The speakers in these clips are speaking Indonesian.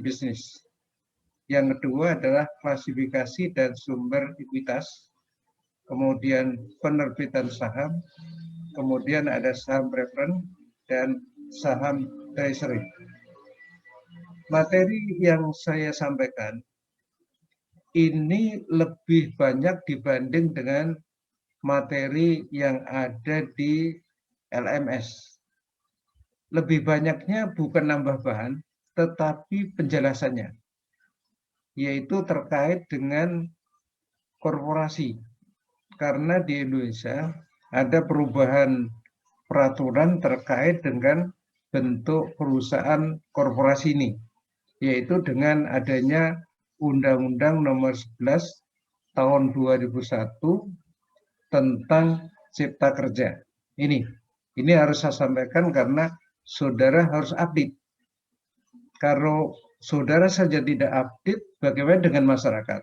bisnis. Yang kedua adalah klasifikasi dan sumber ekuitas, kemudian penerbitan saham, kemudian ada saham preference dan saham treasury. Materi yang saya sampaikan ini lebih banyak dibanding dengan materi yang ada di LMS. Lebih banyaknya bukan nambah bahan, tetapi penjelasannya, yaitu terkait dengan korporasi. Karena di Indonesia ada perubahan peraturan terkait dengan bentuk perusahaan korporasi ini, yaitu dengan adanya Undang-Undang Nomor 11 Tahun 2001 tentang Cipta Kerja. Ini harus saya sampaikan karena saudara harus update. Kalau saudara saja tidak update, bagaimana dengan masyarakat?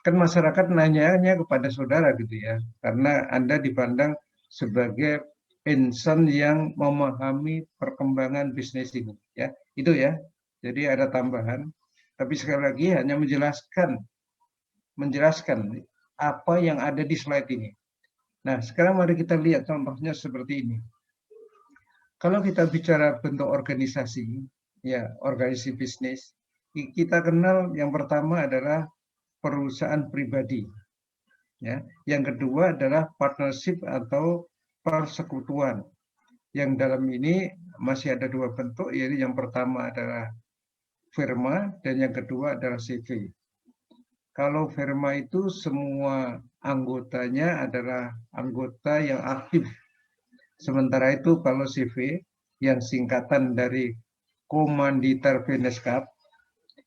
Kan masyarakat nanyanya kepada saudara gitu ya, karena Anda dipandang sebagai insan yang memahami perkembangan bisnis ini ya. Itu ya. Jadi ada tambahan, tapi sekali lagi hanya menjelaskan apa yang ada di slide ini. Nah, sekarang mari kita lihat contohnya seperti ini. Kalau kita bicara bentuk organisasi, ya organisasi bisnis, kita kenal yang pertama adalah perusahaan pribadi. Ya, yang kedua adalah partnership atau persekutuan. Yang dalam ini masih ada dua bentuk, yaitu yang pertama adalah firma dan yang kedua adalah CV. Kalau firma itu semua anggotanya adalah anggota yang aktif. Sementara itu kalau CV yang singkatan dari Komanditer Beneskap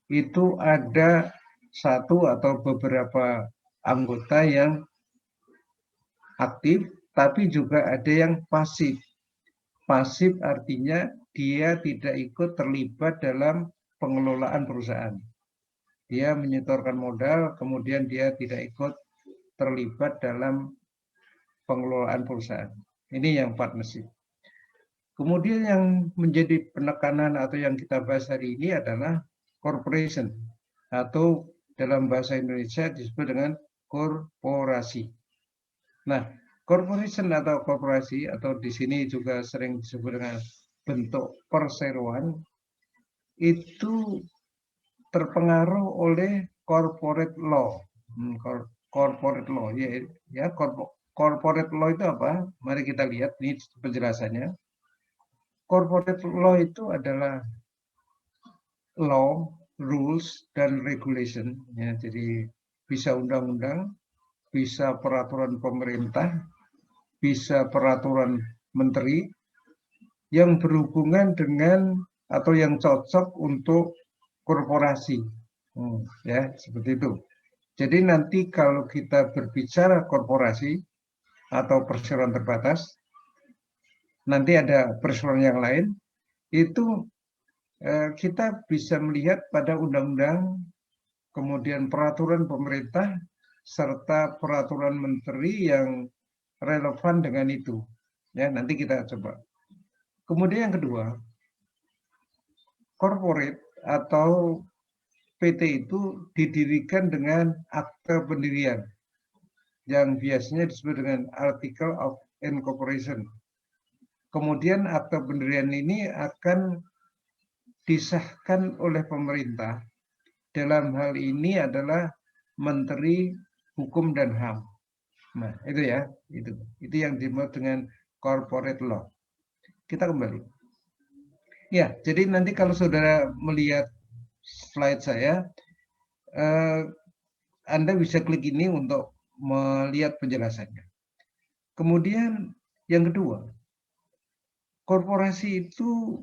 itu ada satu atau beberapa anggota yang aktif, tapi juga ada yang pasif. Pasif artinya dia tidak ikut terlibat dalam pengelolaan perusahaan. Dia menyetorkan modal, kemudian dia tidak ikut terlibat dalam pengelolaan perusahaan. Ini yang partnership. Kemudian yang menjadi penekanan atau yang kita bahas hari ini adalah corporation atau dalam bahasa Indonesia disebut dengan korporasi. Nah, corporation atau korporasi atau di sini juga sering disebut dengan bentuk perseroan itu terpengaruh oleh corporate law. Corporate law ya, corporate law itu apa? Mari kita lihat ini penjelasannya. Corporate law itu adalah law, rules dan regulation ya. Jadi bisa undang-undang, bisa peraturan pemerintah, bisa peraturan menteri yang berhubungan dengan atau yang cocok untuk korporasi. Ya, seperti itu. Jadi nanti kalau kita berbicara korporasi atau perseroan terbatas, nanti ada perseroan yang lain, itu kita bisa melihat pada undang-undang, kemudian peraturan pemerintah, serta peraturan menteri yang relevan dengan itu. Ya, nanti kita coba. Kemudian yang kedua, corporate atau PT itu didirikan dengan akte pendirian yang biasanya disebut dengan Article of Incorporation. Kemudian akte pendirian ini akan disahkan oleh pemerintah. Dalam hal ini adalah Menteri Hukum dan HAM. Nah, itu ya, itu yang dimaksud dengan corporate law. Kita kembali. Ya, jadi nanti kalau saudara melihat slide saya, Anda bisa klik ini untuk melihat penjelasannya. Kemudian yang kedua, korporasi itu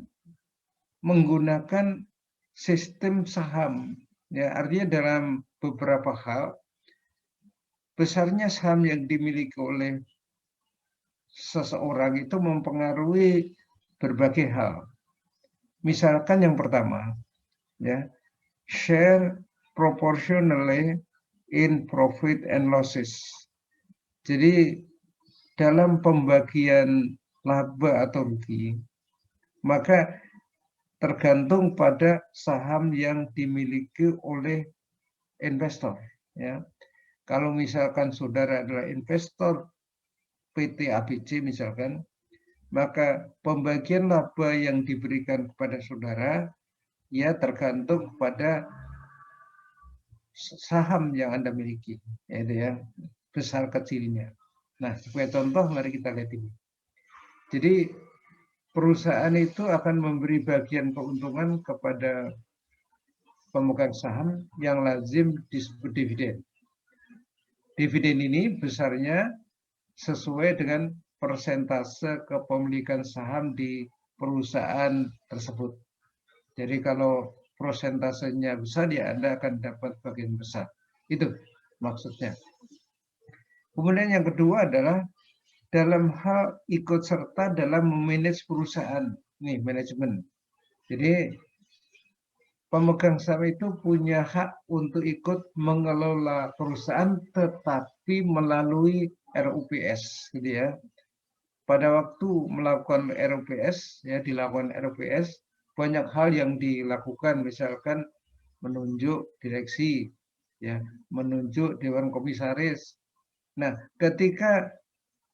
menggunakan sistem saham. Ya, artinya dalam beberapa hal, besarnya saham yang dimiliki oleh seseorang itu mempengaruhi berbagai hal. Misalkan yang pertama, ya, share proportionally in profit and losses. Jadi dalam pembagian laba atau rugi, maka tergantung pada saham yang dimiliki oleh investor. Ya, kalau misalkan saudara adalah investor PT ABC misalkan, maka pembagian laba yang diberikan kepada saudara ya tergantung pada saham yang Anda miliki, yaitu ya besar kecilnya. Nah, sebagai contoh mari kita lihat ini. Jadi perusahaan itu akan memberi bagian keuntungan kepada pemegang saham yang lazim disebut dividen. Dividen ini besarnya sesuai dengan persentase kepemilikan saham di perusahaan tersebut. Jadi kalau persentasenya besar, ya Anda akan dapat bagian besar. Itu maksudnya. Kemudian yang kedua adalah dalam hal ikut serta dalam memanage perusahaan. Nih, manajemen. Jadi pemegang saham itu punya hak untuk ikut mengelola perusahaan tetapi melalui RUPS gitu ya. Pada waktu melakukan RUPS ya dilakukan RUPS banyak hal yang dilakukan misalkan menunjuk direksi ya, menunjuk dewan komisaris. Nah, ketika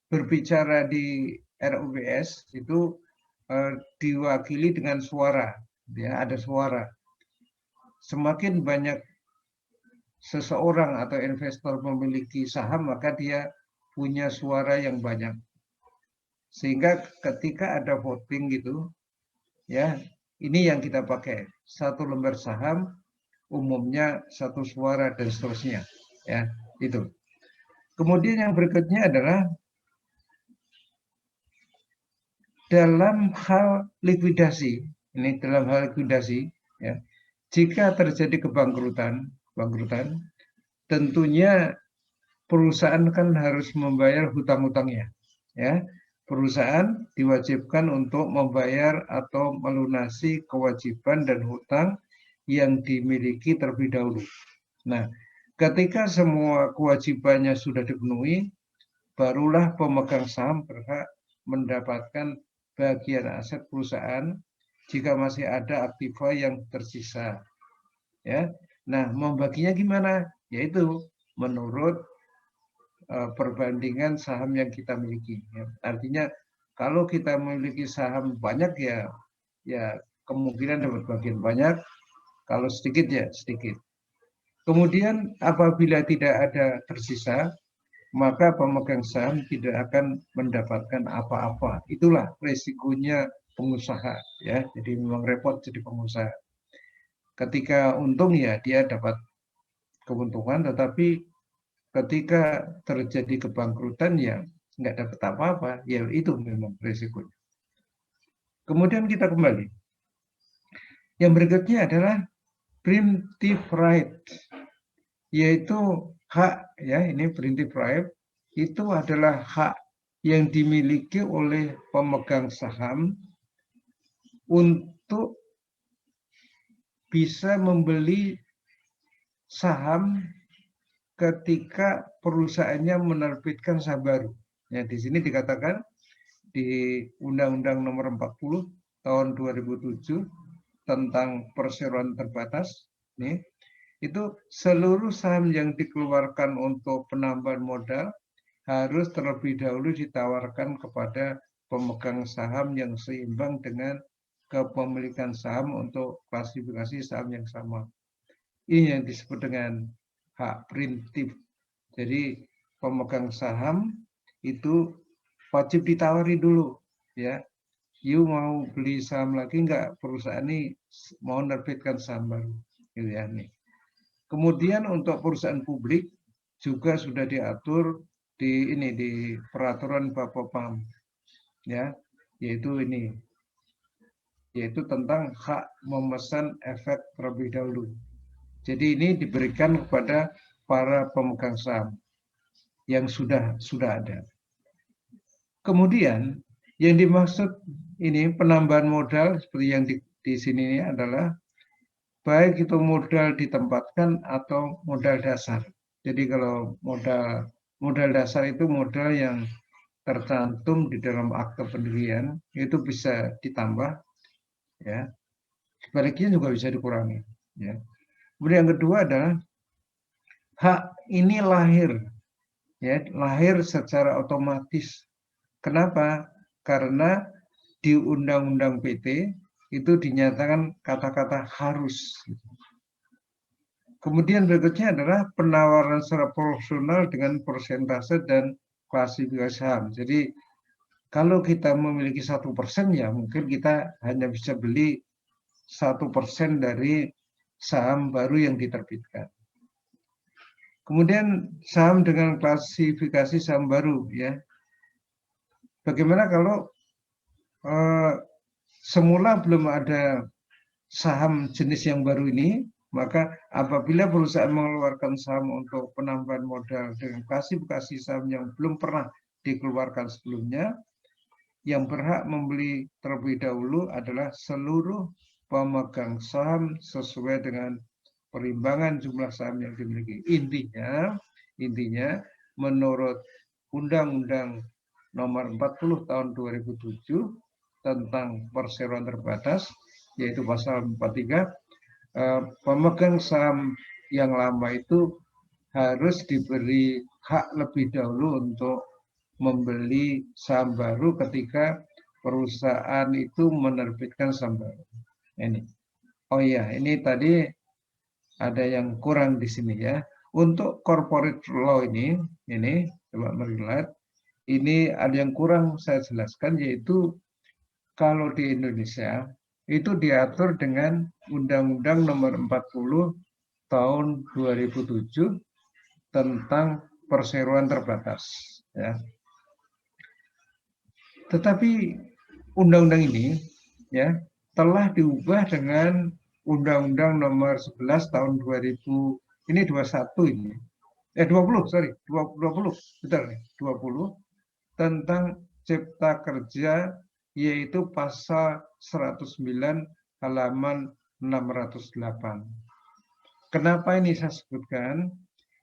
berbicara di RUPS itu diwakili dengan suara ya, ada suara. Semakin banyak seseorang atau investor memiliki saham, maka dia punya suara yang banyak. Sehingga ketika ada voting gitu, ya ini yang kita pakai. Satu lembar saham, umumnya satu suara dan seterusnya. Ya, itu. Kemudian yang berikutnya adalah dalam hal likuidasi. Ini dalam hal likuidasi, ya. Jika terjadi kebangkrutan, tentunya perusahaan kan harus membayar hutang-hutangnya. Ya, perusahaan diwajibkan untuk membayar atau melunasi kewajiban dan hutang yang dimiliki terlebih dahulu. Nah, ketika semua kewajibannya sudah dipenuhi, barulah pemegang saham berhak mendapatkan bagian aset perusahaan jika masih ada aktiva yang tersisa. Ya, nah membaginya gimana? Yaitu menurut perbandingan saham yang kita miliki. Ya. Artinya kalau kita memiliki saham banyak ya kemungkinan dapat bagian banyak. Kalau sedikit ya sedikit. Kemudian apabila tidak ada tersisa, maka pemegang saham tidak akan mendapatkan apa-apa. Itulah resikonya pengusaha ya. Jadi memang repot jadi pengusaha. Ketika untung ya dia dapat keuntungan, tetapi ketika terjadi kebangkrutan ya nggak dapat apa-apa, ya itu memang resikonya. Kemudian kita kembali. Yang berikutnya adalah preemptive right, yaitu hak ya, ini preemptive right itu adalah hak yang dimiliki oleh pemegang saham untuk bisa membeli saham ketika perusahaannya menerbitkan saham baru. Ya, di sini dikatakan di Undang-Undang Nomor 40 Tahun 2007 tentang perseroan terbatas, nih, itu seluruh saham yang dikeluarkan untuk penambahan modal harus terlebih dahulu ditawarkan kepada pemegang saham yang seimbang dengan kepemilikan saham untuk klasifikasi saham yang sama. Ini yang disebut dengan hak preemptif. Jadi pemegang saham itu wajib ditawari dulu ya. You mau beli saham lagi enggak? Perusahaan ini mau menerbitkan saham baru. Gitu ya, nih. Kemudian untuk perusahaan publik juga sudah diatur di peraturan Bapepam ya, yaitu tentang hak memesan efek terlebih dahulu. Jadi ini diberikan kepada para pemegang saham yang sudah ada. Kemudian yang dimaksud ini penambahan modal seperti yang di sini ini adalah baik itu modal ditempatkan atau modal dasar. Jadi kalau modal dasar itu modal yang tercantum di dalam akte pendirian itu bisa ditambah ya. sebaliknya juga bisa dikurangi. Ya. Kemudian yang kedua adalah hak ini lahir, ya, lahir secara otomatis. Kenapa? Karena di Undang-Undang PT itu dinyatakan kata-kata harus. Kemudian berikutnya adalah penawaran secara proporsional dengan persentase dan klasifikasi saham. Jadi kalau kita memiliki 1% ya mungkin kita hanya bisa beli 1% dari saham baru yang diterbitkan. Kemudian saham dengan klasifikasi saham baru, ya. Bagaimana kalau semula belum ada saham jenis yang baru ini, maka apabila perusahaan mengeluarkan saham untuk penambahan modal dengan klasifikasi saham yang belum pernah dikeluarkan sebelumnya, yang berhak membeli terlebih dahulu adalah seluruh pemegang saham sesuai dengan perimbangan jumlah saham yang dimiliki. Intinya menurut Undang-Undang Nomor 40 Tahun 2007 tentang perseroan terbatas, yaitu pasal 43, pemegang saham yang lama itu harus diberi hak lebih dahulu untuk membeli saham baru ketika perusahaan itu menerbitkan saham baru. Ini. Oh iya, ini tadi ada yang kurang di sini ya. Untuk corporate law ini coba melihat, ini ada yang kurang saya jelaskan, yaitu kalau di Indonesia itu diatur dengan Undang-Undang Nomor 40 Tahun 2007 tentang perseroan terbatas. Ya. Tetapi undang-undang ini ya telah diubah dengan Undang-Undang Nomor 11 Tahun 2000, ini 21 ini. 20, sorry, 20, betul nih, 20 tentang Cipta Kerja, yaitu pasal 109 halaman 608. Kenapa ini saya sebutkan?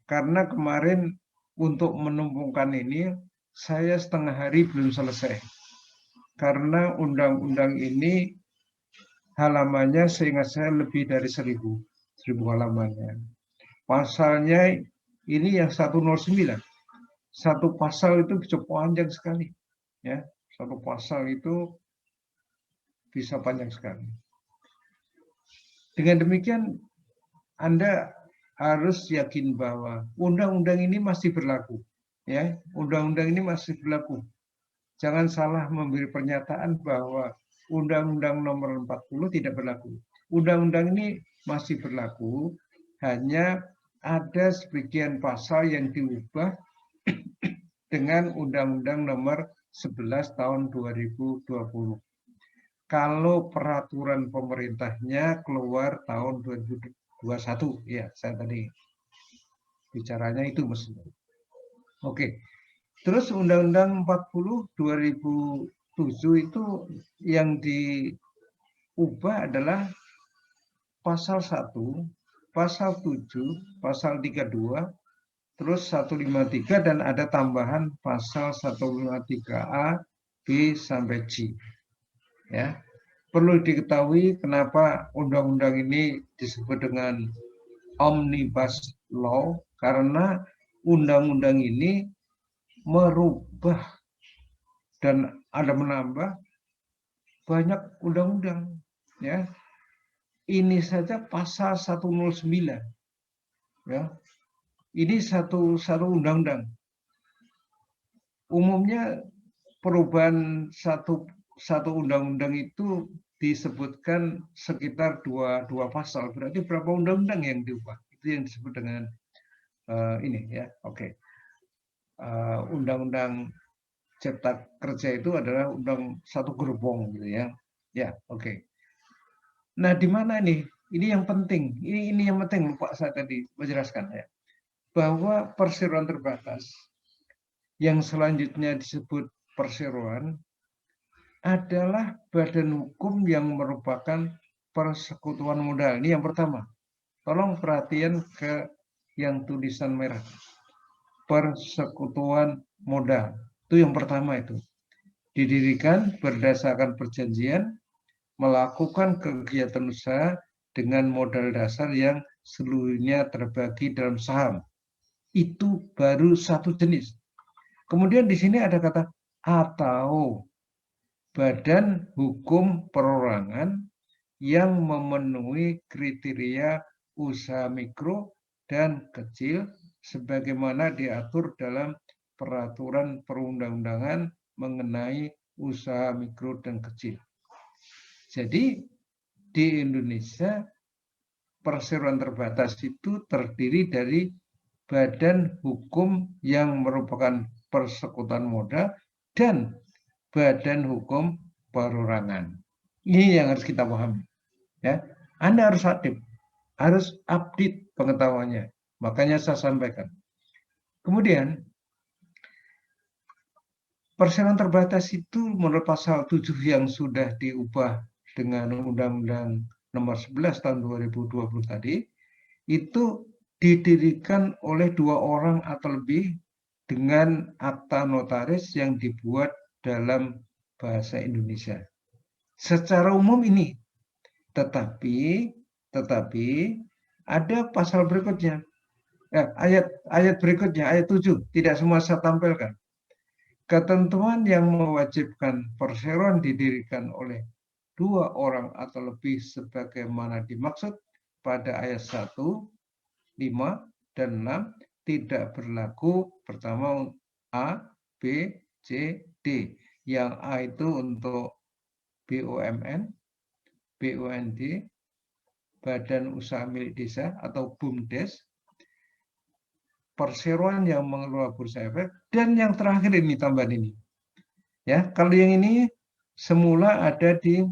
Karena kemarin untuk menumpungkan ini saya setengah hari belum selesai. Karena undang-undang ini halamannya seingat saya lebih dari 1000 halamannya. Pasalnya ini yang 109. Satu pasal itu bisa panjang sekali. Ya, satu pasal itu bisa panjang sekali. Dengan demikian Anda harus yakin bahwa undang-undang ini masih berlaku. Ya, undang-undang ini masih berlaku. Jangan salah memberi pernyataan bahwa Undang-Undang Nomor 40 tidak berlaku. Undang-undang ini masih berlaku, hanya ada sebagian pasal yang diubah dengan Undang-Undang Nomor 11 Tahun 2020. Kalau peraturan pemerintahnya keluar tahun 2021, ya saya tadi bicaranya itu maksudnya. Oke. Terus Undang-Undang 40 2007 itu yang diubah adalah pasal 1, pasal 7, pasal 32, terus 153 dan ada tambahan pasal 153A, B sampai G. Ya. Perlu diketahui kenapa undang-undang ini disebut dengan Omnibus Law, karena undang-undang ini merubah dan ada menambah banyak undang-undang, ya. Ini saja pasal 109, ya. Ini satu undang-undang. Umumnya perubahan satu undang-undang itu disebutkan sekitar dua pasal. Berarti berapa undang-undang yang diubah? Itu yang disebut dengan ini, ya. Oke. Undang-undang Cipta Kerja itu adalah satu gerbong gitu ya. Ya, oke. Nah, di mana nih? Ini yang penting. Ini yang penting, lupa saya tadi menjelaskan ya. Bahwa perseroan terbatas yang selanjutnya disebut perseroan adalah badan hukum yang merupakan persekutuan modal. Ini yang pertama. Tolong perhatian ke yang tulisan merah. Persekutuan modal. Itu yang pertama itu. Didirikan berdasarkan perjanjian melakukan kegiatan usaha dengan modal dasar yang seluruhnya terbagi dalam saham. Itu baru satu jenis. Kemudian di sini ada kata atau badan hukum perorangan yang memenuhi kriteria usaha mikro dan kecil sebagaimana diatur dalam peraturan perundang-undangan mengenai usaha mikro dan kecil. Jadi di Indonesia perseroan terbatas itu terdiri dari badan hukum yang merupakan persekutuan modal dan badan hukum perorangan. Ini yang harus kita pahami. Ya, Anda harus aktif, harus update pengetahuannya. Makanya saya sampaikan. Kemudian perseroan terbatas itu menurut pasal 7 yang sudah diubah dengan Undang-Undang Nomor 11 tahun 2020 tadi, itu didirikan oleh 2 orang atau lebih dengan akta notaris yang dibuat dalam bahasa Indonesia. Secara umum ini, tetapi ada pasal berikutnya. Ayat berikutnya, ayat 7, tidak semua saya tampilkan. Ketentuan yang mewajibkan perseroan didirikan oleh 2 orang atau lebih sebagaimana dimaksud pada ayat 1, 5, dan 6 tidak berlaku pertama A, B, C, D. Yang A itu untuk BUMN, BUMD, Badan Usaha Milik Desa atau BUMDes, perseroan yang mengelola bursa efek, dan yang terakhir ini tambahan ini. Ya, kalau yang ini semula ada di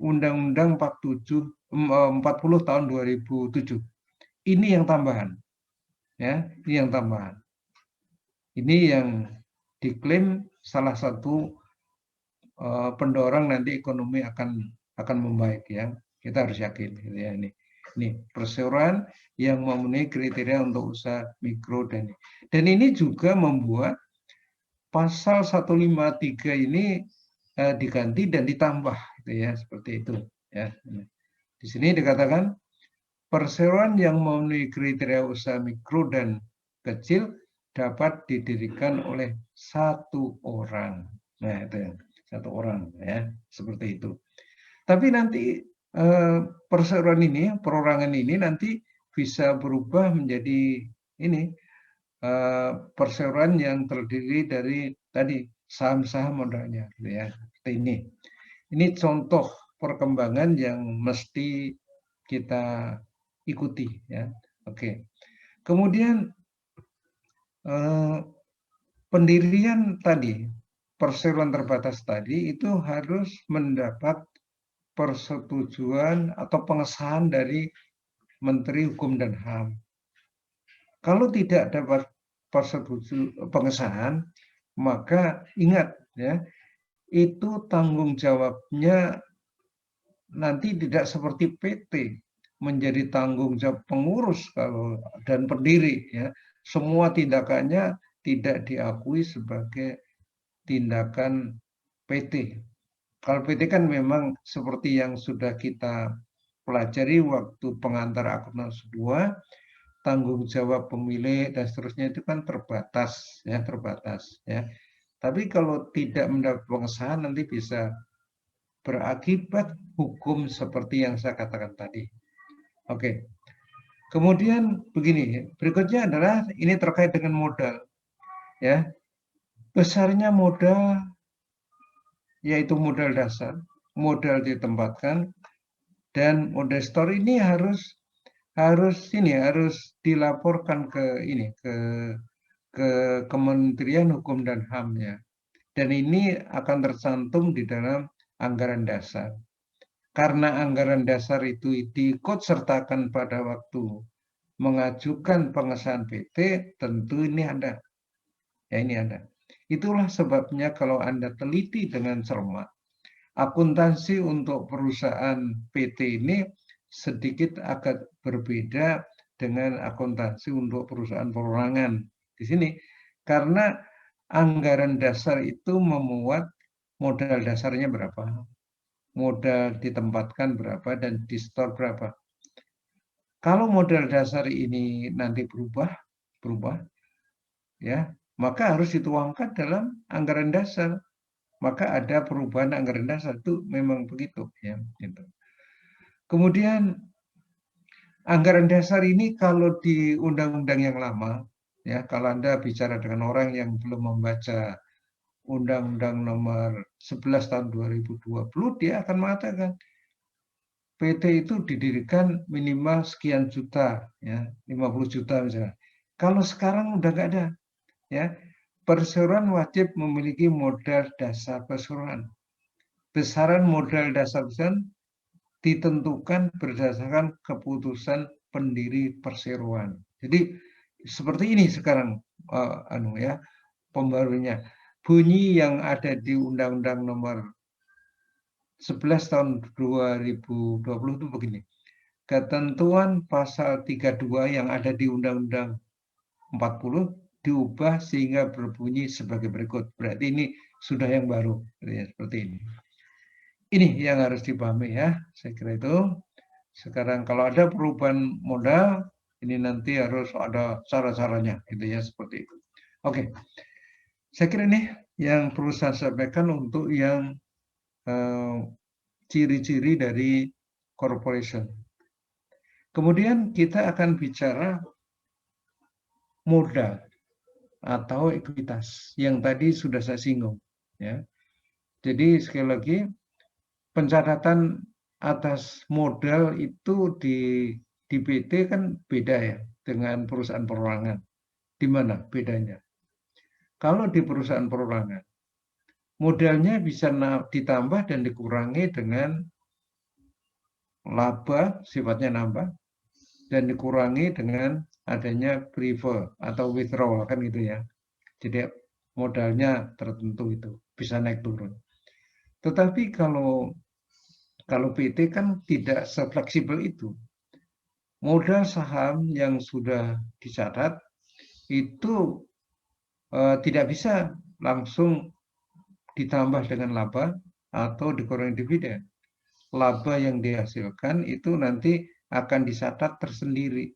Undang-Undang 40 tahun 2007. Ini yang tambahan. Ya, ini yang tambahan. Ini yang diklaim salah satu pendorong nanti ekonomi akan membaik ya. Kita harus yakin gitu ya ini. Ini perseroan yang memenuhi kriteria untuk usaha mikro dan ini juga membuat pasal 153 ini diganti dan ditambah gitu ya, seperti itu ya. Di sini dikatakan perseroan yang memenuhi kriteria usaha mikro dan kecil dapat didirikan oleh 1 orang. Nah, itu yang 1 orang ya, seperti itu. Tapi nanti perseroan ini, perorangan ini nanti bisa berubah menjadi ini perseroan yang terdiri dari tadi saham-saham modalnya, gitu ya. Seperti ini. Ini contoh perkembangan yang mesti kita ikuti, ya. Oke. Kemudian pendirian tadi perseroan terbatas tadi itu harus mendapat persetujuan atau pengesahan dari Menteri Hukum dan HAM. Kalau tidak dapat pengesahan, maka ingat ya, itu tanggung jawabnya nanti tidak seperti PT menjadi tanggung jawab pengurus kalau dan pendiri ya. Semua tindakannya tidak diakui sebagai tindakan PT. Kalau PT kan memang seperti yang sudah kita pelajari waktu pengantar akuntansi 2, tanggung jawab pemilik dan seterusnya itu kan terbatas ya. Tapi kalau tidak mendapat pengesahan nanti bisa berakibat hukum seperti yang saya katakan tadi. Oke. Kemudian begini, berikutnya adalah ini terkait dengan modal. Ya. Besarnya modal yaitu modal dasar, modal ditempatkan dan modal store ini harus dilaporkan ke Kementerian Hukum dan HAM-nya. Dan ini akan tercantum di dalam anggaran dasar. Karena anggaran dasar itu diikut sertakan pada waktu mengajukan pengesahan PT, tentu ini ada. Ya ini ada. Itulah sebabnya kalau Anda teliti dengan cermat, akuntansi untuk perusahaan PT ini sedikit agak berbeda dengan akuntansi untuk perusahaan perorangan. Di sini karena anggaran dasar itu memuat modal dasarnya berapa, modal ditempatkan berapa dan di-store berapa. Kalau modal dasar ini nanti berubah, ya, maka harus dituangkan dalam anggaran dasar. Maka ada perubahan anggaran dasar, itu memang begitu, ya. Gitu. Kemudian anggaran dasar ini kalau di undang-undang yang lama, ya, kalau Anda bicara dengan orang yang belum membaca Undang-Undang Nomor 11 tahun 2020, dia akan mengatakan PT itu didirikan minimal sekian juta, ya, 50 juta misalnya. Kalau sekarang udah nggak ada, ya. Perseroan wajib memiliki modal dasar perseroan. Besaran modal dasar perseroan ditentukan berdasarkan keputusan pendiri perseroan. Jadi seperti ini sekarang ya, pembarunya. Bunyi yang ada di Undang-Undang Nomor 11 tahun 2020 itu begini. Ketentuan pasal 32 yang ada di Undang-Undang 40 diubah sehingga berbunyi sebagai berikut. Berarti ini sudah yang baru, ya, seperti ini. Ini yang harus dipahami, ya, saya kira itu. Sekarang kalau ada perubahan modal, ini nanti harus ada cara-caranya, gitu ya, seperti itu. Oke, saya kira ini yang perlu saya sampaikan untuk yang ciri-ciri dari corporation. Kemudian kita akan bicara modal atau ekuitas yang tadi sudah saya singgung, ya. Jadi sekali lagi pencatatan atas modal itu di PT kan beda, ya, dengan perusahaan perorangan. Di mana bedanya? Kalau di perusahaan perorangan, modalnya bisa ditambah dan dikurangi dengan laba, sifatnya nambah, dan dikurangi dengan adanya prefer atau withdrawal, kan gitu, ya. Jadi modalnya tertentu itu bisa naik turun. Tetapi kalau PT kan tidak sefleksibel itu. Modal saham yang sudah dicatat itu tidak bisa langsung ditambah dengan laba atau dikurangi dividen. Laba yang dihasilkan itu nanti akan dicatat tersendiri.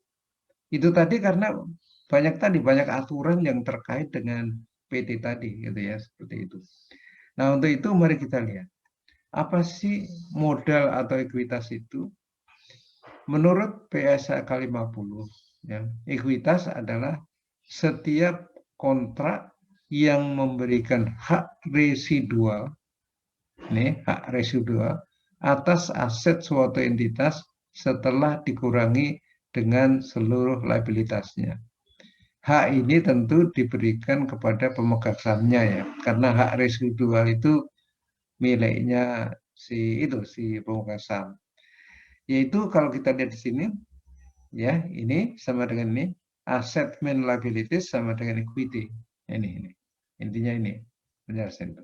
Itu tadi karena banyak aturan yang terkait dengan PT tadi, gitu ya, seperti itu. Nah, untuk itu mari kita lihat apa sih modal atau ekuitas itu. Menurut PSAK 50, ya, ekuitas adalah setiap kontrak yang memberikan hak residual, hak residual atas aset suatu entitas setelah dikurangi dengan seluruh liabilitasnya. Hak ini tentu diberikan kepada pemegang sahamnya, ya, karena hak residual itu miliknya si pemegang saham. Yaitu kalau kita lihat di sini, ya, ini sama dengan ini, asset main liabilities sama dengan equity. Ini. Intinya ini. Penjelasan.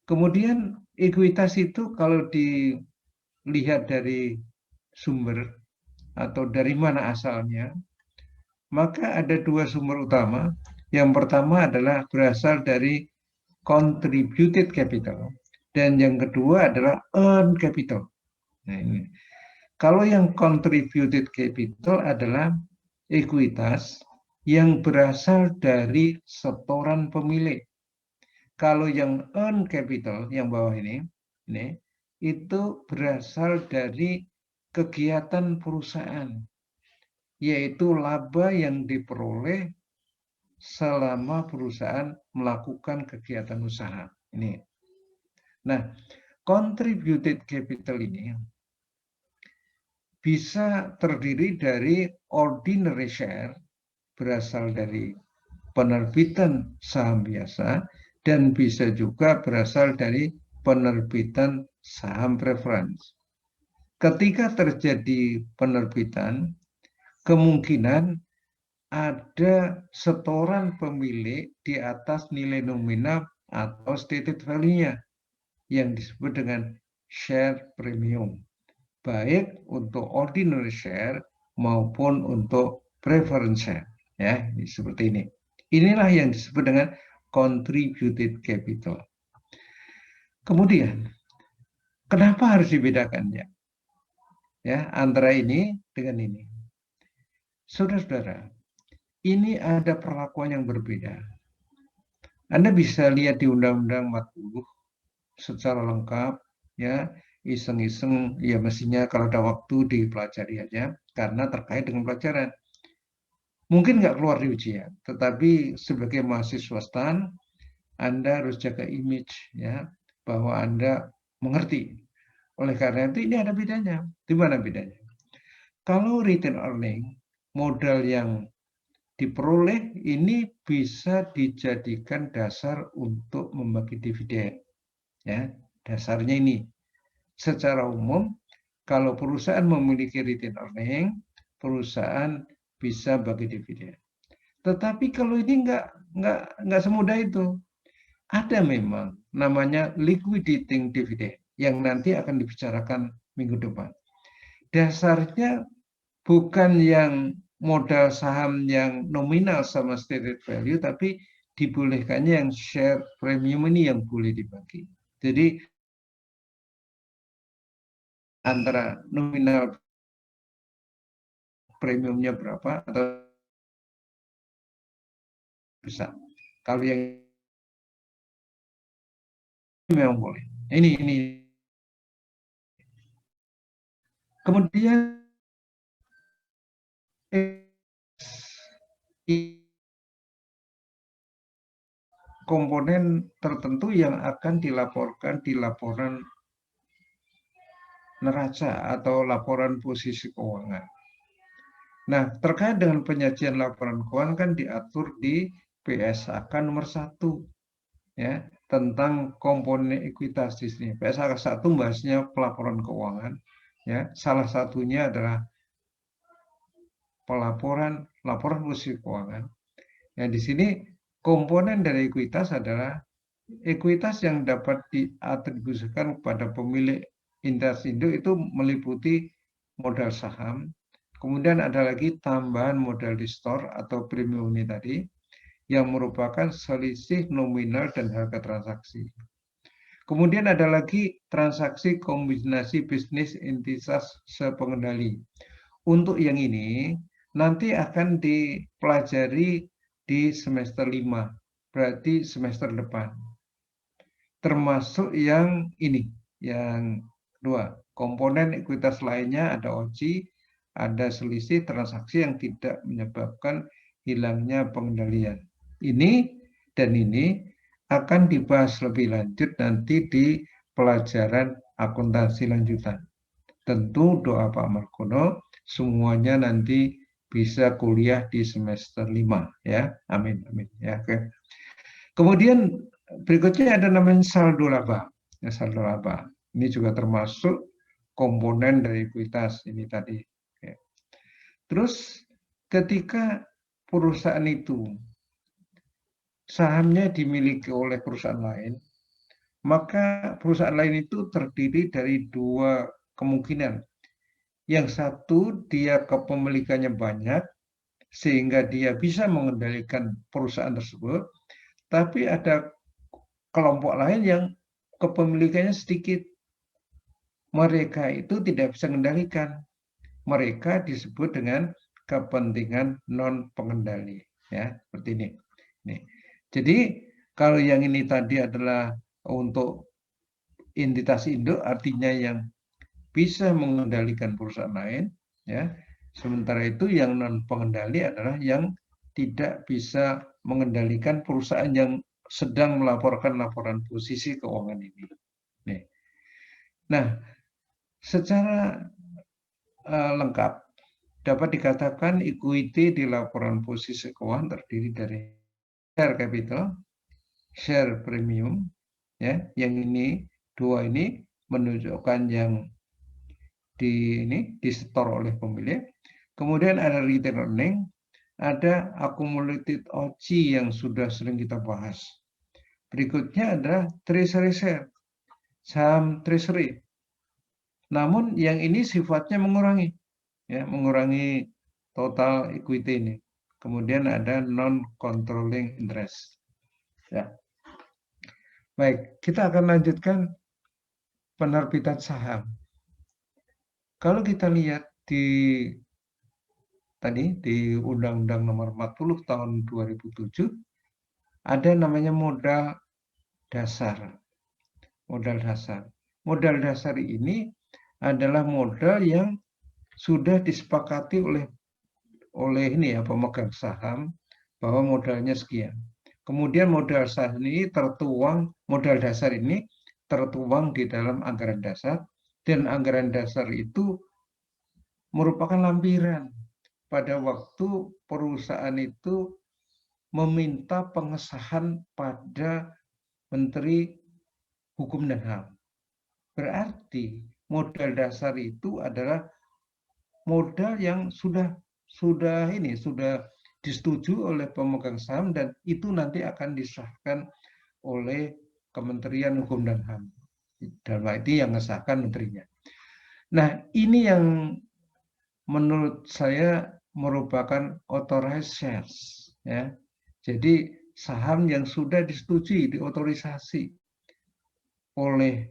Kemudian ekuitas itu kalau dilihat dari sumber atau dari mana asalnya, maka ada dua sumber utama. Yang pertama adalah berasal dari contributed capital dan yang kedua adalah earned capital. Nah, ini. Kalau yang contributed capital adalah ekuitas yang berasal dari setoran pemilik. Kalau yang earned capital yang bawah ini itu berasal dari kegiatan perusahaan, yaitu laba yang diperoleh selama perusahaan melakukan kegiatan usaha. Ini. Nah, contributed capital ini bisa terdiri dari ordinary share, berasal dari penerbitan saham biasa, dan bisa juga berasal dari penerbitan saham preference. Ketika terjadi penerbitan, kemungkinan ada setoran pemilik di atas nilai nominal atau stated value-nya yang disebut dengan share premium, baik untuk ordinary share maupun untuk preference share, ya, seperti ini. Inilah yang disebut dengan contributed capital. Kemudian Kenapa harus dibedakan ya antara ini dengan ini? Saudara-saudara, ini ada perlakuan yang berbeda. Anda bisa lihat di Undang-Undang 40 secara lengkap, ya, iseng-iseng, ya mestinya kalau ada waktu dipelajari aja, karena terkait dengan pelajaran. Mungkin nggak keluar di ujian, tetapi sebagai mahasiswa STAN, Anda harus jaga image, ya, bahwa Anda mengerti. Oleh karena itu ini ada bedanya. Di mana bedanya? Kalau return earning, modal yang diperoleh ini bisa dijadikan dasar untuk membagi dividen. Ya, dasarnya ini. Secara umum, kalau perusahaan memiliki return earning, perusahaan bisa bagi dividen. Tetapi kalau ini nggak semudah itu. Ada memang namanya liquidating dividend yang nanti akan dibicarakan minggu depan. Dasarnya bukan yang modal saham yang nominal sama stated value, tapi dibolehkannya yang share premium ini yang boleh dibagi. Jadi antara nominal premiumnya berapa atau bisa. Kalau yang ini memang boleh. Ini. Kemudian komponen tertentu yang akan dilaporkan di laporan neraca atau laporan posisi keuangan. Nah, terkait dengan penyajian laporan keuangan kan diatur di PSAK nomor 1, ya, tentang komponen ekuitas di sini. PSAK 1 bahasnya pelaporan keuangan, ya. Salah satunya adalah laporan posisi keuangan. Nah, di sini komponen dari ekuitas adalah ekuitas yang dapat diatribusikan kepada pemilik Indasindo itu meliputi modal saham, kemudian ada lagi tambahan modal di store atau premium ini tadi, yang merupakan selisih nominal dan harga transaksi. Kemudian ada lagi transaksi kombinasi bisnis entitas sepengendali. Untuk yang ini nanti akan dipelajari di semester 5, berarti semester depan. Termasuk yang ini, yang kedua, komponen ekuitas lainnya ada OCI, ada selisih transaksi yang tidak menyebabkan hilangnya pengendalian. Ini dan ini akan dibahas lebih lanjut nanti di pelajaran akuntansi lanjutan. Tentu doa Pak Margono semuanya nanti bisa kuliah di semester 5 ya. Amin amin ya. Oke. Kemudian berikutnya ada namanya saldo laba. Ya, saldo laba. Ini juga termasuk komponen dari ekuitas ini tadi. Oke. Terus ketika perusahaan itu sahamnya dimiliki oleh perusahaan lain, maka perusahaan lain itu terdiri dari dua kemungkinan. Yang satu, dia kepemilikannya banyak, sehingga dia bisa mengendalikan perusahaan tersebut, tapi ada kelompok lain yang kepemilikannya sedikit. Mereka itu tidak bisa mengendalikan. Mereka disebut dengan kepentingan non pengendali. Ya, seperti ini. Nih. Jadi kalau yang ini tadi adalah untuk entitas induk, artinya yang bisa mengendalikan perusahaan lain, ya. Sementara itu yang non pengendali adalah yang tidak bisa mengendalikan perusahaan yang sedang melaporkan laporan posisi keuangan ini. Nih. Nah, secara lengkap dapat dikatakan equity di laporan posisi keuangan terdiri dari share capital, share premium, ya. Yang ini dua ini menunjukkan yang disetor oleh pemilik. Kemudian ada return earning, ada accumulated OCI yang sudah sering kita bahas. Berikutnya adalah treasury share, saham treasury. Namun yang ini sifatnya mengurangi, ya, mengurangi total equity ini. Kemudian ada non controlling interest. Ya. Baik, kita akan lanjutkan penerbitan saham. Kalau kita lihat di Undang-Undang Nomor 40 tahun 2007 ada namanya modal dasar. Modal dasar. Modal dasar ini adalah modal yang sudah disepakati oleh pemegang saham bahwa modalnya sekian. Kemudian modal dasar ini tertuang di dalam anggaran dasar, dan anggaran dasar itu merupakan lampiran pada waktu perusahaan itu meminta pengesahan pada Menteri Hukum dan HAM. Berarti modal dasar itu adalah modal yang sudah disetujui oleh pemegang saham, dan itu nanti akan disahkan oleh Kementerian Hukum dan HAM. Dalam hal ini yang mengesahkan menterinya. Nah, ini yang menurut saya merupakan authorized shares, ya. Jadi saham yang sudah disetujui, diotorisasi oleh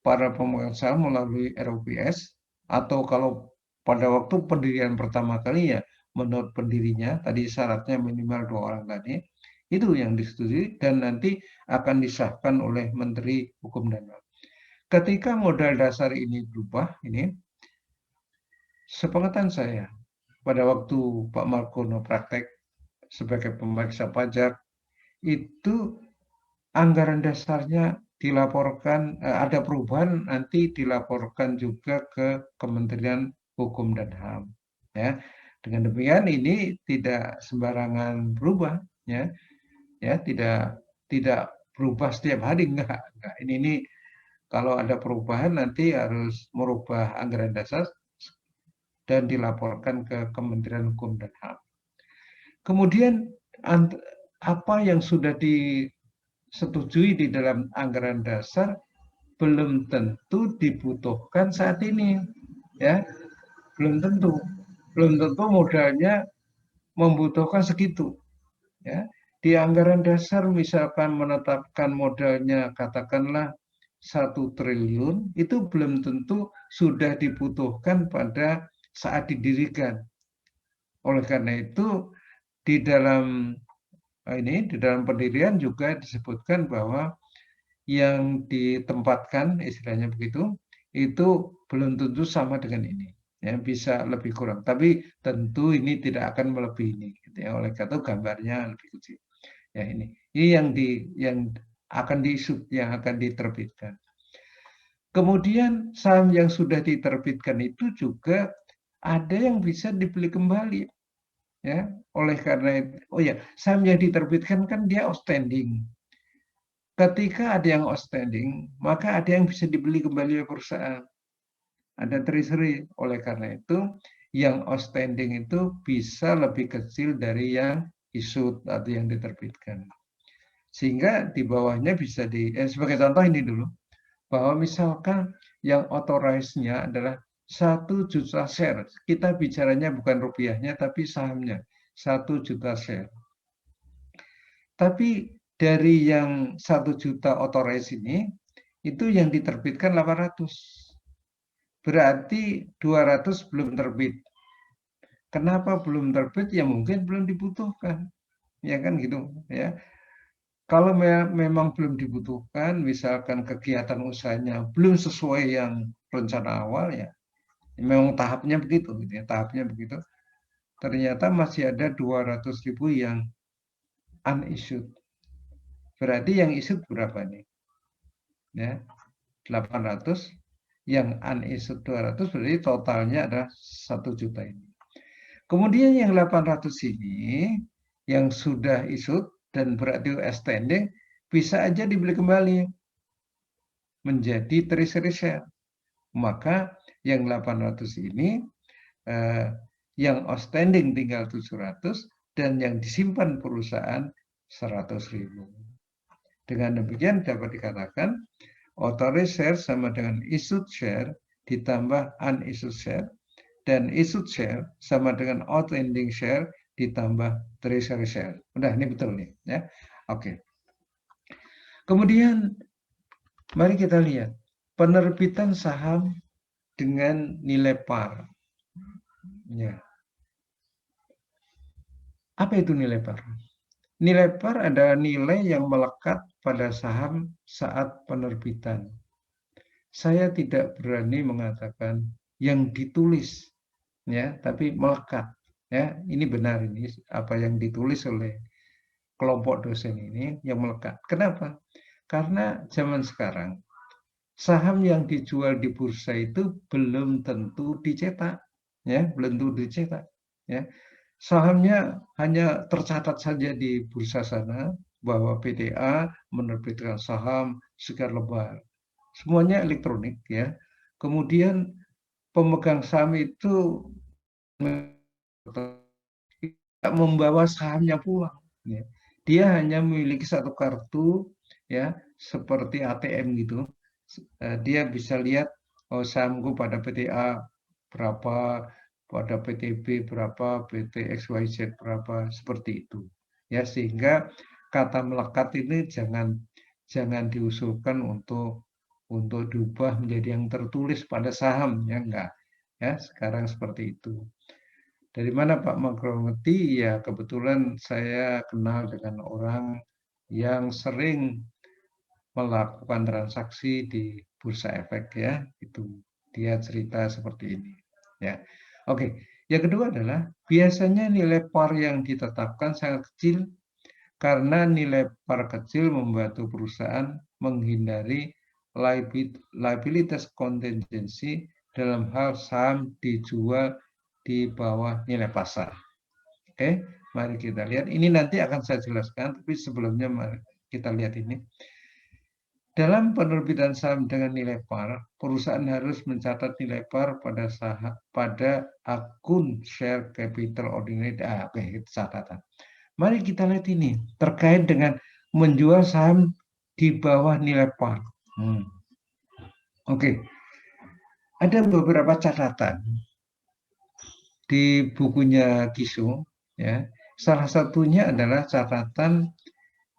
para pemegang saham melalui RUPS, atau kalau pada waktu pendirian pertama kali ya menurut pendirinya, tadi syaratnya minimal 2 orang tadi, itu yang disetujui dan nanti akan disahkan oleh Menteri Hukum dan HAM. Ketika modal dasar ini berubah, sepengetahuan saya, pada waktu Pak Margono praktek sebagai pemeriksa pajak, itu anggaran dasarnya dilaporkan, ada perubahan, nanti dilaporkan juga ke Kementerian Hukum dan HAM. Ya, dengan demikian ini tidak sembarangan berubah, ya, tidak berubah setiap hari, enggak. Ini kalau ada perubahan nanti harus merubah anggaran dasar dan dilaporkan ke Kementerian Hukum dan HAM. Kemudian apa yang sudah disetujui di dalam anggaran dasar belum tentu dibutuhkan saat ini, ya, belum tentu modalnya membutuhkan segitu, ya. Di anggaran dasar misalkan menetapkan modalnya katakanlah 1 triliun, itu belum tentu sudah dibutuhkan pada saat didirikan. Oleh karena itu di dalam pendirian juga disebutkan bahwa yang ditempatkan, istilahnya begitu, itu belum tentu sama dengan ini, ya, bisa lebih kurang. Tapi tentu ini tidak akan melebihi ini, gitu ya. Oleh karena itu gambarnya lebih kecil. Ya, ini yang akan diisut, yang akan diterbitkan. Kemudian saham yang sudah diterbitkan itu juga ada yang bisa dibeli kembali, ya. Oleh karena itu, saham yang diterbitkan kan dia outstanding. Ketika ada yang outstanding, maka ada yang bisa dibeli kembali oleh perusahaan. Ada treasury. Oleh karena itu, yang outstanding itu bisa lebih kecil dari yang issued atau yang diterbitkan. Sehingga di bawahnya bisa sebagai contoh ini dulu, bahwa misalkan yang authorized-nya adalah 1 juta share. Kita bicaranya bukan rupiahnya, tapi sahamnya. 1 juta share. Tapi dari yang 1 juta authorized ini, itu yang diterbitkan 800. Berarti 200 belum terbit. Kenapa belum terbit? Ya mungkin belum dibutuhkan. Ya kan gitu, ya. Kalau memang belum dibutuhkan, misalkan kegiatan usahanya belum sesuai yang rencana awal, ya memang tahapnya begitu, gitu ya, tahapnya begitu. Ternyata masih ada 200.000 yang unissued. Berarti yang issued berapa nih? Ya, 800, yang unissued 200, berarti totalnya adalah 1 juta ini. Kemudian yang 800 ini yang sudah issued dan berarti outstanding bisa aja dibeli kembali menjadi treasury share. Maka yang 800 ini yang outstanding tinggal 700 dan yang disimpan perusahaan 100.000. Dengan demikian dapat dikatakan authorized share sama dengan issued share ditambah unissued share, dan issued share sama dengan outstanding share ditambah treasury share. Udah, ini betul nih, ya. Oke. Kemudian mari kita lihat penerbitan saham dengan nilai par. Ya. Apa itu nilai par? Nilai par adalah nilai yang melekat pada saham saat penerbitan. Saya tidak berani mengatakan yang ditulis, ya, tapi melekat. Ya, ini benar, ini apa yang ditulis oleh kelompok dosen ini yang melekat. Kenapa? Karena zaman sekarang saham yang dijual di bursa itu belum tentu dicetak, ya, belum tentu dicetak, ya. Sahamnya hanya tercatat saja di bursa sana bahwa PTA menerbitkan saham sekian lembar. Semuanya elektronik, ya. Kemudian pemegang saham itu tidak membawa sahamnya pulang, ya. Dia hanya memiliki satu kartu, ya, seperti ATM gitu. Dia bisa lihat, oh, sahamku pada PTA berapa, pada PTB berapa, PT XYZ berapa, seperti itu. Ya, sehingga kata melekat ini jangan diusulkan untuk diubah menjadi yang tertulis pada saham, ya enggak. Ya, sekarang seperti itu. Dari mana Pak mengerti? Ya, kebetulan saya kenal dengan orang yang sering melakukan transaksi di bursa efek, ya. Itu dia cerita seperti ini, ya. Oke, yang kedua adalah biasanya nilai par yang ditetapkan sangat kecil karena nilai par kecil membantu perusahaan menghindari liabilitas kontingensi dalam hal saham dijual di bawah nilai pasar. Oke, mari kita lihat. Ini nanti akan saya jelaskan, tapi sebelumnya mari kita lihat ini. Dalam penerbitan saham dengan nilai par, perusahaan harus mencatat nilai par pada akun share capital ordinary. Oke, itu catatan. Mari kita lihat ini terkait dengan menjual saham di bawah nilai par. Oke, ada beberapa catatan di bukunya Kiso, ya. Salah satunya adalah catatan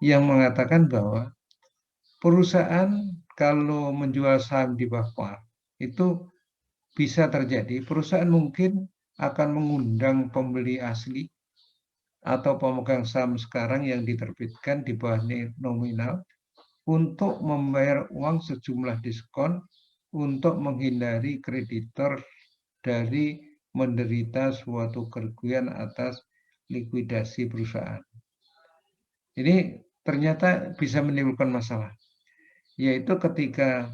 yang mengatakan bahwa perusahaan kalau menjual saham di bawah par itu bisa terjadi perusahaan mungkin akan mengundang pembeli asli atau pemegang saham sekarang yang diterbitkan di bawah nominal untuk membayar uang sejumlah diskon untuk menghindari kreditor dari menderita suatu kerugian atas likuidasi perusahaan. Ini ternyata bisa menimbulkan masalah, yaitu ketika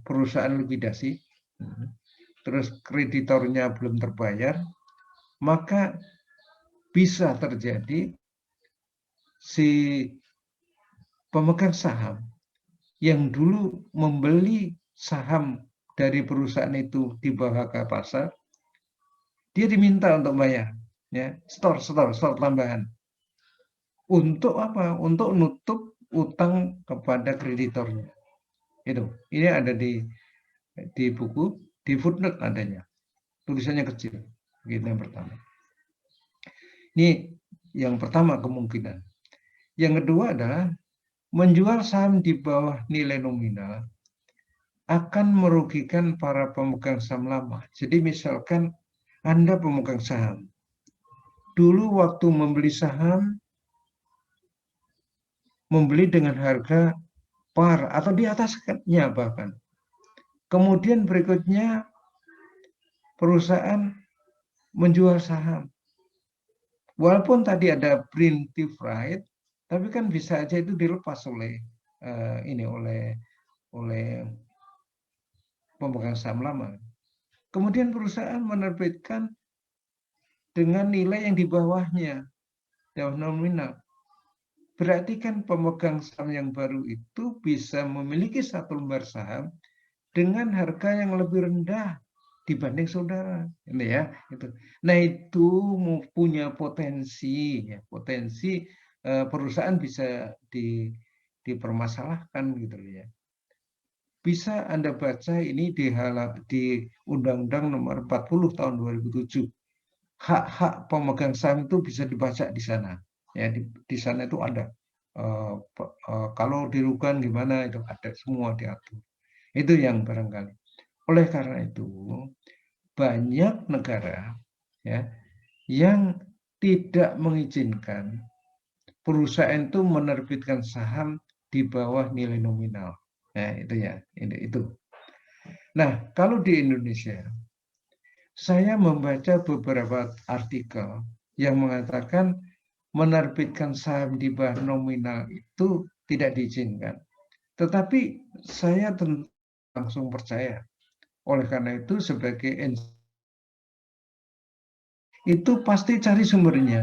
perusahaan likuidasi, terus kreditornya belum terbayar, maka bisa terjadi si pemegang saham yang dulu membeli saham dari perusahaan itu di bawah harga pasar, dia diminta untuk bayar, ya, store tambahan. Untuk apa? Untuk nutup utang kepada kreditornya. Itu. Ini ada di buku, di footnote adanya. Tulisannya kecil. Gitu yang pertama. Ini yang pertama kemungkinan. Yang kedua adalah menjual saham di bawah nilai nominal akan merugikan para pemegang saham lama. Jadi misalkan Anda pemegang saham, dulu waktu membeli saham, membeli dengan harga par atau di atasnya bahkan. Kemudian berikutnya perusahaan menjual saham. Walaupun tadi ada preemptive right, tapi kan bisa aja itu dilepas oleh oleh pemegang saham lama. Kemudian perusahaan menerbitkan dengan nilai yang di bawahnya, jauh nominal. Berarti kan pemegang saham yang baru itu bisa memiliki satu lembar saham dengan harga yang lebih rendah dibanding saudara. Ini ya, itu. Nah, itu punya potensi, ya, potensi perusahaan bisa dipermasalahkan gitu ya. Bisa Anda baca ini di Undang-Undang Nomor 40 tahun 2007. Hak-hak pemegang saham itu bisa dibaca di sana. Ya, di sana itu ada. Kalau dirugikan gimana itu ada semua diatur. Itu yang barangkali. Oleh karena itu, banyak negara ya yang tidak mengizinkan perusahaan itu menerbitkan saham di bawah nilai nominal. Nah, itu ya, itu. Nah, kalau di Indonesia, saya membaca beberapa artikel yang mengatakan menerbitkan saham di bawah nominal itu tidak diizinkan. Tetapi saya langsung percaya. Oleh karena itu sebagai itu pasti cari sumbernya.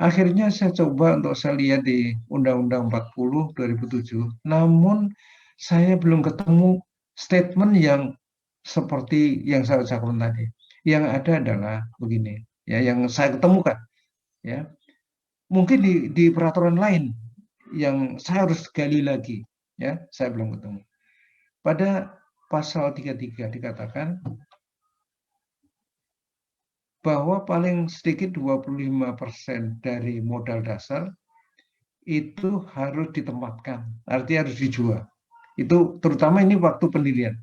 Akhirnya saya coba untuk saya lihat di Undang-Undang 40 2007, namun saya belum ketemu statement yang seperti yang saya ucapkan tadi. Yang ada adalah begini, ya yang saya ketemukan, ya. Mungkin di peraturan lain yang saya harus gali lagi, ya, saya belum ketemu. Pada pasal 33 dikatakan bahwa paling sedikit 25% dari modal dasar itu harus ditempatkan, artinya harus dijual. Itu terutama ini waktu pendirian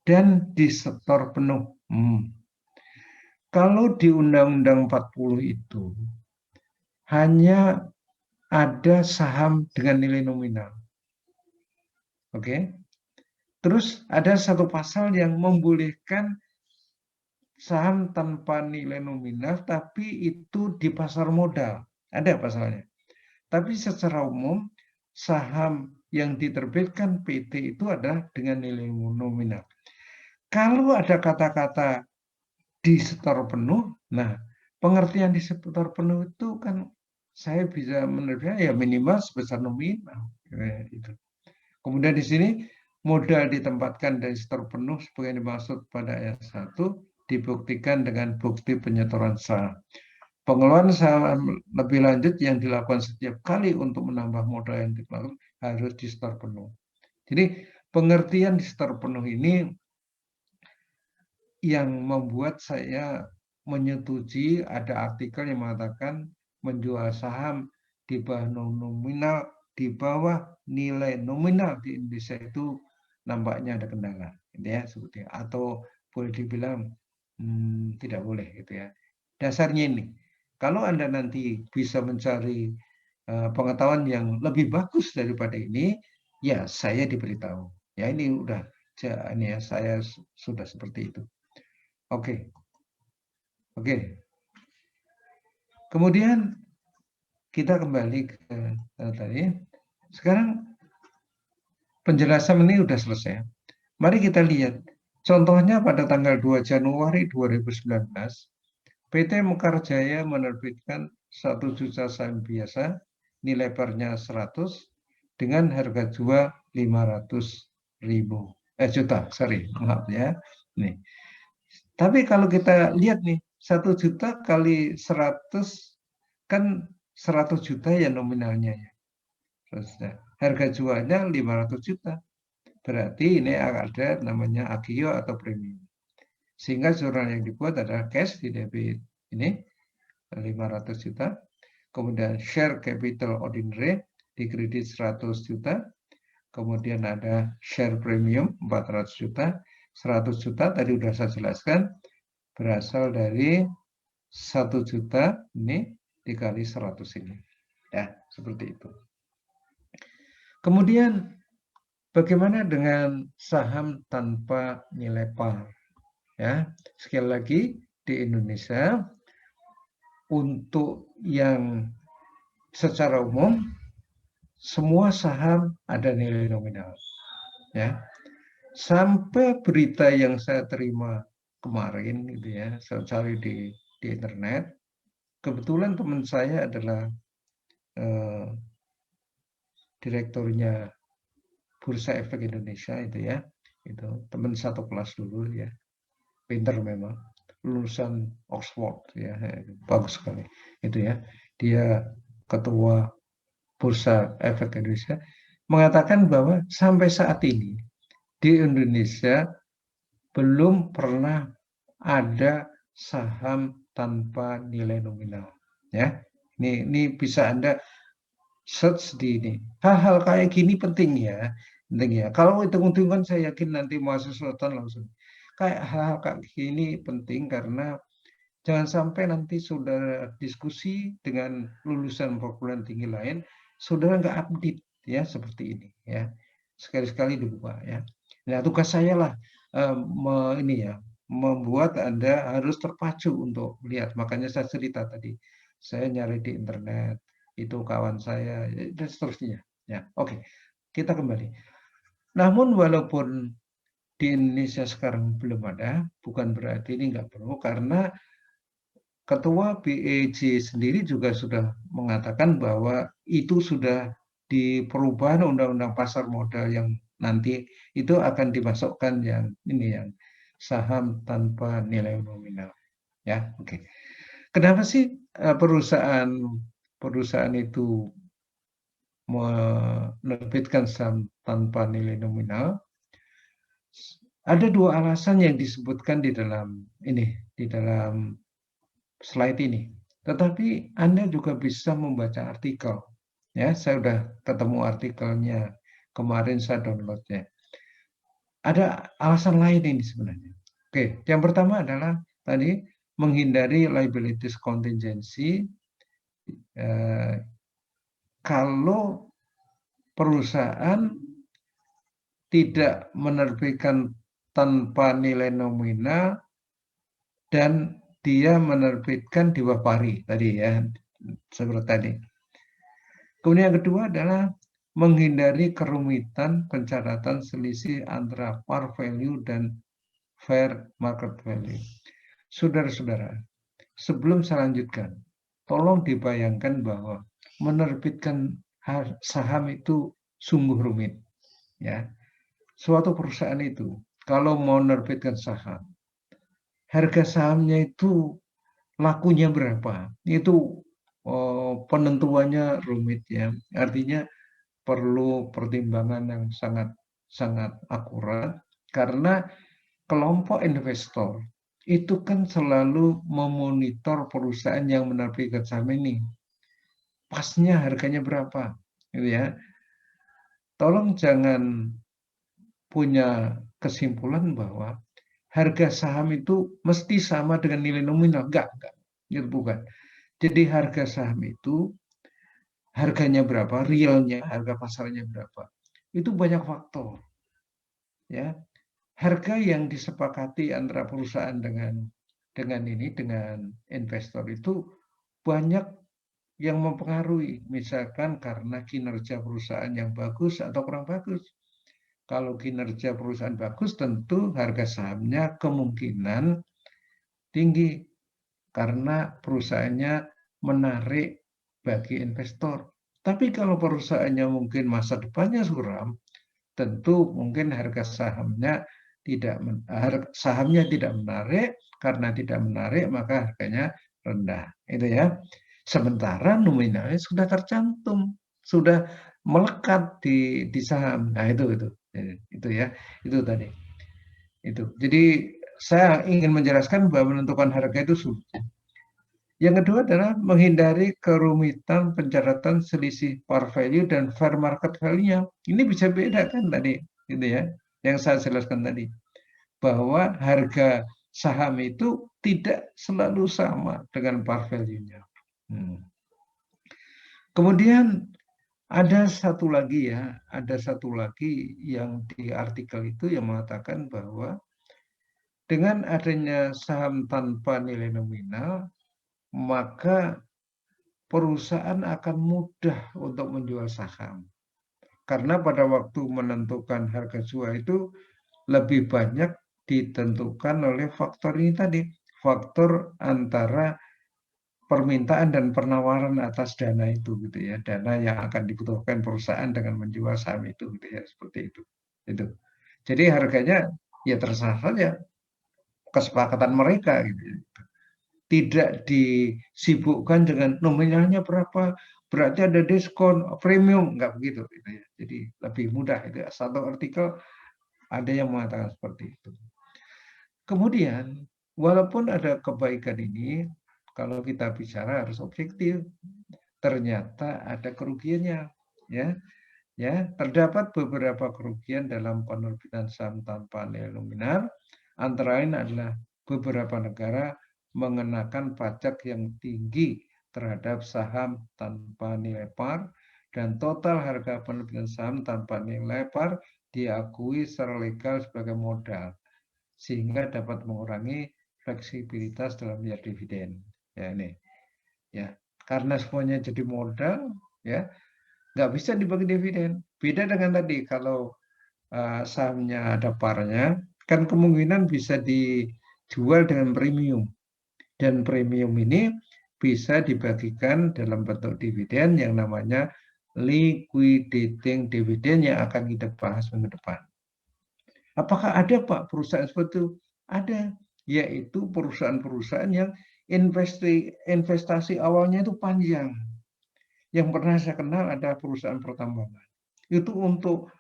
dan disetor penuh. Kalau di Undang-Undang 40 itu hanya ada saham dengan nilai nominal. Oke. Terus ada satu pasal yang membolehkan saham tanpa nilai nominal tapi itu di pasar modal. Ada pasalnya. Tapi secara umum saham yang diterbitkan PT itu adalah dengan nilai nominal. Kalau ada kata-kata disetor penuh, nah pengertian disetor penuh itu kan saya bisa menerbitkan ya minimal sebesar nominal. Itu. Kemudian di sini modal ditempatkan dari setor penuh sebagai dimaksud pada ayat 1 dibuktikan dengan bukti penyetoran saham. Pengeluaran saham lebih lanjut yang dilakukan setiap kali untuk menambah modal yang dilakukan harus disetor penuh. Jadi pengertian disetor penuh ini yang membuat saya menyetujui ada artikel yang mengatakan menjual saham di bawah nominal, di bawah nilai nominal di Indonesia itu nampaknya ada kendala, gitu ya, seperti atau boleh dibilang tidak boleh, gitu ya. Dasarnya ini, kalau Anda nanti bisa mencari pengetahuan yang lebih bagus daripada ini, ya saya diberitahu. Ya ini udah, ini ya saya sudah seperti itu. Oke. Oke. Kemudian kita kembali ke tadi. Sekarang penjelasan ini sudah selesai. Mari kita lihat. Contohnya pada tanggal 2 Januari 2019, PT Mekarjaya menerbitkan 1 juta saham biasa, nilai pernya 100, dengan harga jual 500.000 juta, sorry, maaf ya. Nih. Tapi kalau kita lihat nih, 1 juta kali 100 kan 100 juta ya nominalnya ya. Harga jualnya 500 juta. Berarti ini ada namanya agio atau premium. Sehingga jurnal yang dibuat adalah cash di debit ini 500 juta. Kemudian share capital ordinary di kredit 100 juta. Kemudian ada share premium 400 juta. 100 juta tadi sudah saya jelaskan berasal dari 1 juta ini dikali 100 ini. Ya, seperti itu. Kemudian bagaimana dengan saham tanpa nilai par? Ya, sekali lagi di Indonesia untuk yang secara umum semua saham ada nilai nominal. Ya. Sampai berita yang saya terima kemarin gitu ya, saya cari di internet, kebetulan teman saya adalah direkturnya Bursa Efek Indonesia itu ya, itu teman satu kelas dulu ya, pinter memang, lulusan Oxford ya, bagus sekali itu ya, dia ketua Bursa Efek Indonesia mengatakan bahwa sampai saat ini di Indonesia belum pernah ada saham tanpa nilai nominal ya. Ini bisa Anda search di ini. Hal-hal kayak gini penting ya. penting ya. Kalau hitung-hitungan saya yakin nanti mahasiswa langsung. Kayak hal-hal kayak gini penting karena jangan sampai nanti saudara diskusi dengan lulusan perguruan tinggi lain, saudara nggak update ya seperti ini ya. Sekali-sekali dibuka ya. Nah tugas saya lah ini ya membuat Anda harus terpacu untuk melihat. Makanya saya cerita tadi, saya nyari di internet, itu kawan saya dan seterusnya. Ya, oke. Kita kembali. Namun walaupun di Indonesia sekarang belum ada, bukan berarti ini nggak perlu karena Ketua BEJ sendiri juga sudah mengatakan bahwa itu sudah di perubahan undang-undang pasar modal yang nanti itu akan dimasukkan yang ini yang saham tanpa nilai nominal. Ya, oke. Kenapa sih perusahaan perusahaan itu menerbitkan saham tanpa nilai nominal? Ada dua alasan yang disebutkan di dalam ini, di dalam slide ini. Tetapi Anda juga bisa membaca artikel. Ya, saya sudah ketemu artikelnya. Kemarin saya downloadnya. Ada alasan lain ini sebenarnya. Oke, yang pertama adalah tadi menghindari liabilities contingency. Kalau perusahaan tidak menerbitkan tanpa nilai nominal dan dia menerbitkan di bawah pari tadi ya, seperti tadi. Kemudian yang kedua adalah menghindari kerumitan pencatatan selisih antara par value dan fair market value. Saudara-saudara, sebelum saya lanjutkan, tolong dibayangkan bahwa menerbitkan saham itu sungguh rumit. Ya, suatu perusahaan itu kalau mau menerbitkan saham, harga sahamnya itu lakunya berapa? Itu penentuannya rumit ya. Artinya perlu pertimbangan yang sangat sangat akurat karena kelompok investor itu kan selalu memonitor perusahaan yang menerbitkan saham ini. Pasnya harganya berapa? Gitu ya. Tolong jangan punya kesimpulan bahwa harga saham itu mesti sama dengan nilai nominal. Enggak. Itu bukan. Jadi harga saham itu harganya berapa, realnya, harga pasarnya berapa. Itu banyak faktor. Ya, harga yang disepakati antara perusahaan dengan investor itu banyak yang mempengaruhi. Misalkan karena kinerja perusahaan yang bagus atau kurang bagus. Kalau kinerja perusahaan bagus, tentu harga sahamnya kemungkinan tinggi karena perusahaannya menarik bagi investor. Tapi kalau perusahaannya mungkin masa depannya suram, tentu mungkin harga sahamnya tidak menarik, karena tidak menarik maka harganya rendah. Itu ya. Sementara nominalnya sudah tercantum, sudah melekat di saham. Nah, itu ya. Itu tadi. Itu. Jadi saya ingin menjelaskan bahwa menentukan harga itu sulit. Yang kedua adalah menghindari kerumitan pencatatan selisih par value dan fair market value-nya. Ini bisa beda kan tadi, gitu ya. Yang saya jelaskan tadi, bahwa harga saham itu tidak selalu sama dengan par value-nya. Kemudian ada satu lagi yang di artikel itu yang mengatakan bahwa dengan adanya saham tanpa nilai nominal, maka perusahaan akan mudah untuk menjual saham. Karena pada waktu menentukan harga jual itu lebih banyak ditentukan oleh faktor ini tadi. Faktor antara permintaan dan penawaran atas dana itu gitu ya. Dana yang akan dibutuhkan perusahaan dengan menjual saham itu gitu ya, seperti itu. Itu. Jadi harganya ya terserah saja kesepakatan mereka gitu ya. Tidak disibukkan dengan nominalnya berapa, berarti ada diskon, premium, enggak begitu. Gitu ya. Jadi lebih mudah. Itu. Satu artikel ada yang mengatakan seperti itu. Kemudian, walaupun ada kebaikan ini, kalau kita bicara harus objektif, ternyata ada kerugiannya. Ya, ya, terdapat beberapa kerugian dalam penerbitan saham tanpa nilai nominal, antara lain adalah beberapa negara mengenakan pajak yang tinggi terhadap saham tanpa nilai par, dan total harga penerbitan saham tanpa nilai par diakui secara legal sebagai modal, sehingga dapat mengurangi fleksibilitas dalam bayar dividen. Ya ini, ya karena semuanya jadi modal, ya nggak bisa dibagi dividen. Beda dengan tadi kalau sahamnya ada parnya, kan kemungkinan bisa dijual dengan premium, dan premium ini bisa dibagikan dalam bentuk dividen yang namanya liquidating dividend yang akan kita bahas minggu depan. Apakah ada Pak perusahaan seperti itu? Ada, yaitu perusahaan-perusahaan yang investasi awalnya itu panjang. Yang pernah saya kenal ada perusahaan pertambangan. Itu untuk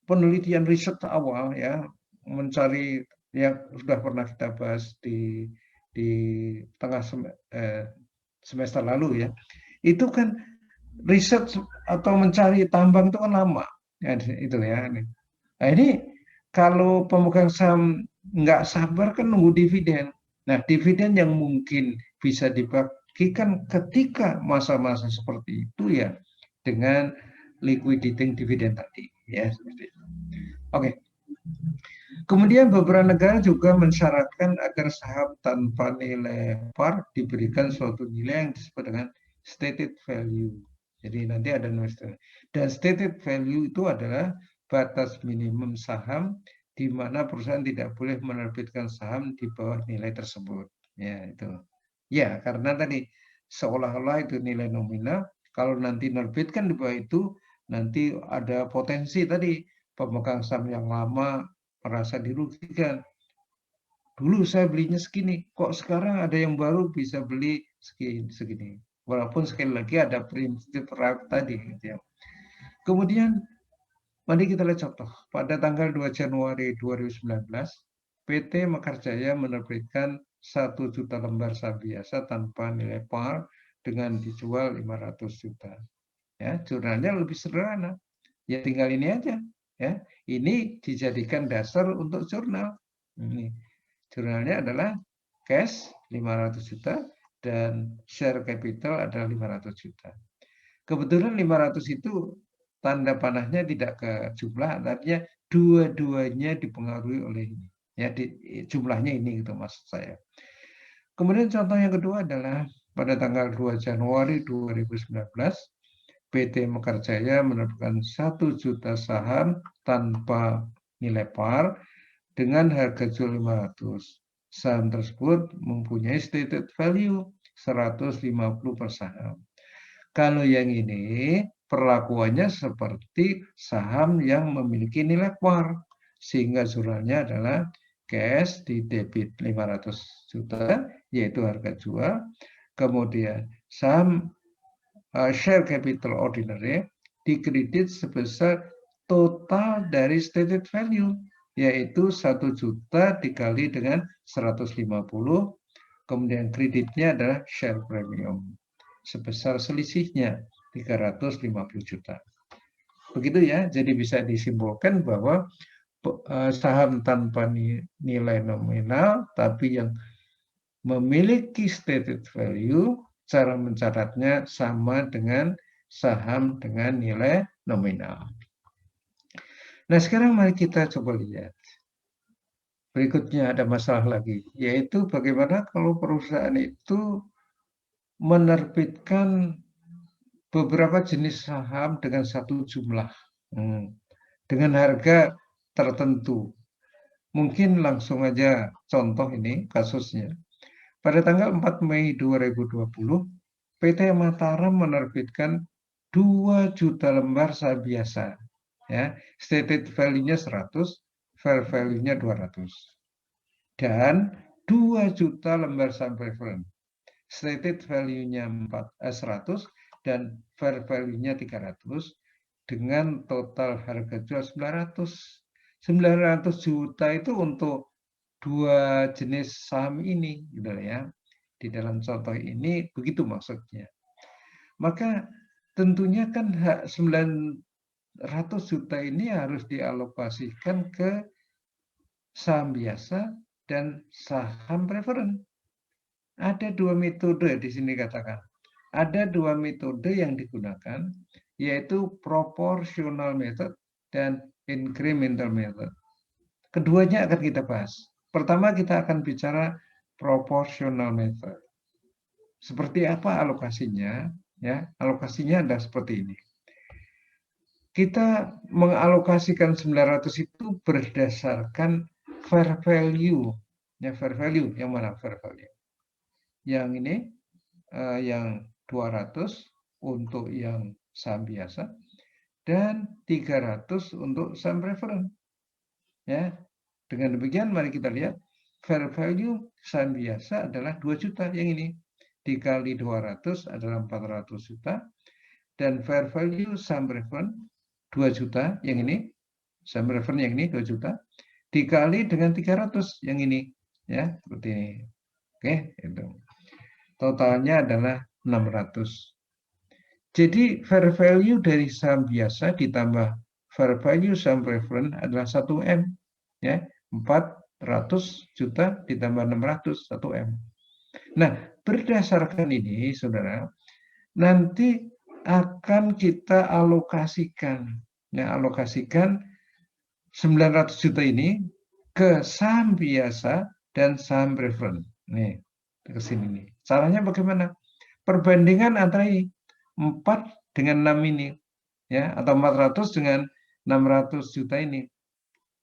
penelitian riset awal ya, mencari yang sudah pernah kita bahas di tengah semester lalu ya. Itu kan riset atau mencari tambang itu kan lama. Ya, itu ya. Nah ini kalau pemegang saham nggak sabar kan nunggu dividen. Nah dividen yang mungkin bisa dibagikan ketika masa-masa seperti itu ya dengan liquidating dividen tadi ya seperti itu. Oke. Kemudian beberapa negara juga mensyaratkan agar saham tanpa nilai par diberikan suatu nilai yang disebut dengan stated value. Jadi nanti ada nilai. Dan stated value itu adalah batas minimum saham di mana perusahaan tidak boleh menerbitkan saham di bawah nilai tersebut. Ya, itu. Ya, karena tadi seolah-olah itu nilai nominal, kalau nanti nerbitkan di bawah itu, nanti ada potensi tadi pemegang saham yang lama merasa dirugikan. Dulu saya belinya segini, kok sekarang ada yang baru bisa beli segini. Walaupun sekali lagi ada prinsip tadi. Gitu ya. Kemudian mari kita lihat contoh. Pada tanggal 2 Januari 2019, PT Mekarjaya menerbitkan 1 juta lembar saham biasa tanpa nilai par dengan dijual 500 juta. Ya, jurnalnya lebih sederhana. Ya tinggal ini aja. Ya, ini dijadikan dasar untuk jurnal. Ini jurnalnya adalah cash 500 juta dan share capital adalah 500 juta. Kebetulan 500 itu tanda panahnya tidak ke jumlah, artinya dua-duanya dipengaruhi oleh ini. Ya, jumlahnya ini gitu maksud saya. Kemudian contoh yang kedua adalah pada tanggal 2 Januari 2019, PT Mekarjaya menerbitkan 1 juta saham tanpa nilai par dengan harga jual 500. Saham tersebut mempunyai stated value 150 per saham. Kalau yang ini perlakuannya seperti saham yang memiliki nilai par, sehingga jurnalnya adalah cash di debit 500 juta, yaitu harga jual, kemudian saham share capital ordinary dikredit sebesar total dari stated value, yaitu 1 juta dikali dengan 150, kemudian kreditnya adalah share premium sebesar selisihnya 350 juta. Begitu ya, jadi bisa disimpulkan bahwa saham tanpa nilai nominal tapi yang memiliki stated value, cara mencatatnya sama dengan saham dengan nilai nominal. Nah sekarang mari kita coba lihat. Berikutnya ada masalah lagi, yaitu bagaimana kalau perusahaan itu menerbitkan beberapa jenis saham dengan satu jumlah, dengan harga tertentu. Mungkin langsung aja contoh ini kasusnya. Pada tanggal 4 Mei 2020, PT Mataram menerbitkan 2 juta lembar saham biasa. Ya, stated value-nya 100, fair value-nya 200. Dan 2 juta lembar saham preference. Stated value-nya 100 dan fair value-nya 300 dengan total harga jual 900. 900 juta itu untuk dua jenis saham ini gitu ya. Di dalam contoh ini begitu maksudnya. Maka tentunya kan hak 900 100 juta ini harus dialokasikan ke saham biasa dan saham preferen. Ada dua metode di sini katakan. Ada dua metode yang digunakan, yaitu proportional method dan incremental method. Keduanya akan kita bahas. Pertama kita akan bicara proportional method. Seperti apa alokasinya? Ya, alokasinya adalah seperti ini. Kita mengalokasikan 900 itu berdasarkan fair value. Ya, fair value yang mana fair value? Yang ini yang 200 untuk yang saham biasa dan 300 untuk saham preferen. Ya. Dengan demikian mari kita lihat fair value saham biasa adalah 2 juta yang ini. Dikali 200 adalah 400 juta dan fair value saham preferen 2 juta yang ini. Saham preferen yang ini 2 juta dikali dengan 300 yang ini ya, seperti ini. Oke, itu. Totalnya adalah 600. Jadi fair value dari saham biasa ditambah fair value saham preferen adalah 1M. Ya, 400 juta ditambah 600, 1M. Nah, berdasarkan ini, saudara, nanti akan kita alokasikan. Ya, alokasikan 900 juta ini ke saham biasa dan saham preferen. Nih, ke sini nih. Caranya bagaimana? Perbandingan antara ini 4 dengan 6 ini ya, atau 400 dengan 600 juta ini.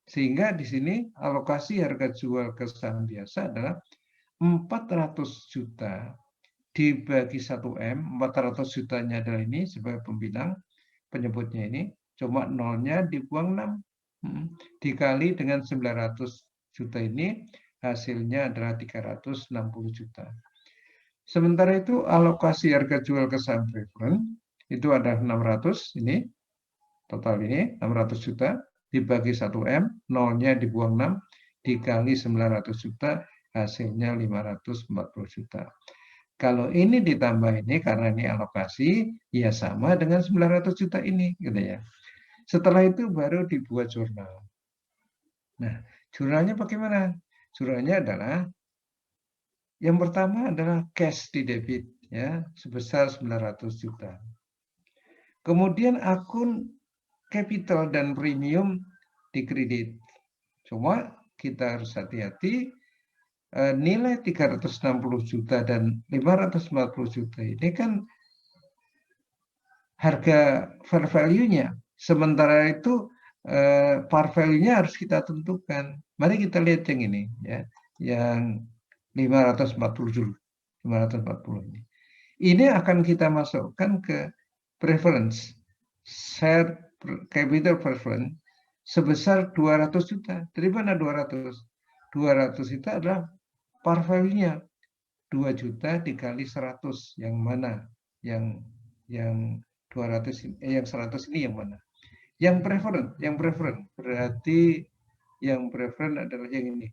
Sehingga di sini alokasi harga jual ke saham biasa adalah 400 juta dibagi 1M, 400 jutanya adalah ini sebagai pembilang penyebutnya ini, cuma nolnya dibuang 6. Dikali dengan 900 juta ini hasilnya adalah 360 juta. Sementara itu alokasi harga jual ke saham preferen itu ada 600 ini, total ini 600 juta dibagi 1M, nolnya dibuang 6, dikali 900 juta hasilnya 540 juta. Kalau ini ditambah ini karena ini alokasi ya sama dengan 900 juta ini gitu ya. Setelah itu baru dibuat jurnal. Nah, jurnalnya bagaimana? Jurnalnya adalah yang pertama adalah cash di debit ya sebesar 900 juta. Kemudian akun capital dan premium di kredit. Cuma kita harus hati-hati nilai 360 juta dan 540 juta ini kan harga fair value-nya. Sementara itu par value-nya harus kita tentukan. Mari kita lihat yang ini ya, yang 540 dulu. 540 ini. Ini akan kita masukkan ke preference share capital preference sebesar 200 juta. Dari mana 200? 200 itu adalah par value-nya. 2 juta dikali 100 yang mana? Yang 200 yang 100 ini yang mana? Yang preferen berarti yang preferen adalah yang ini.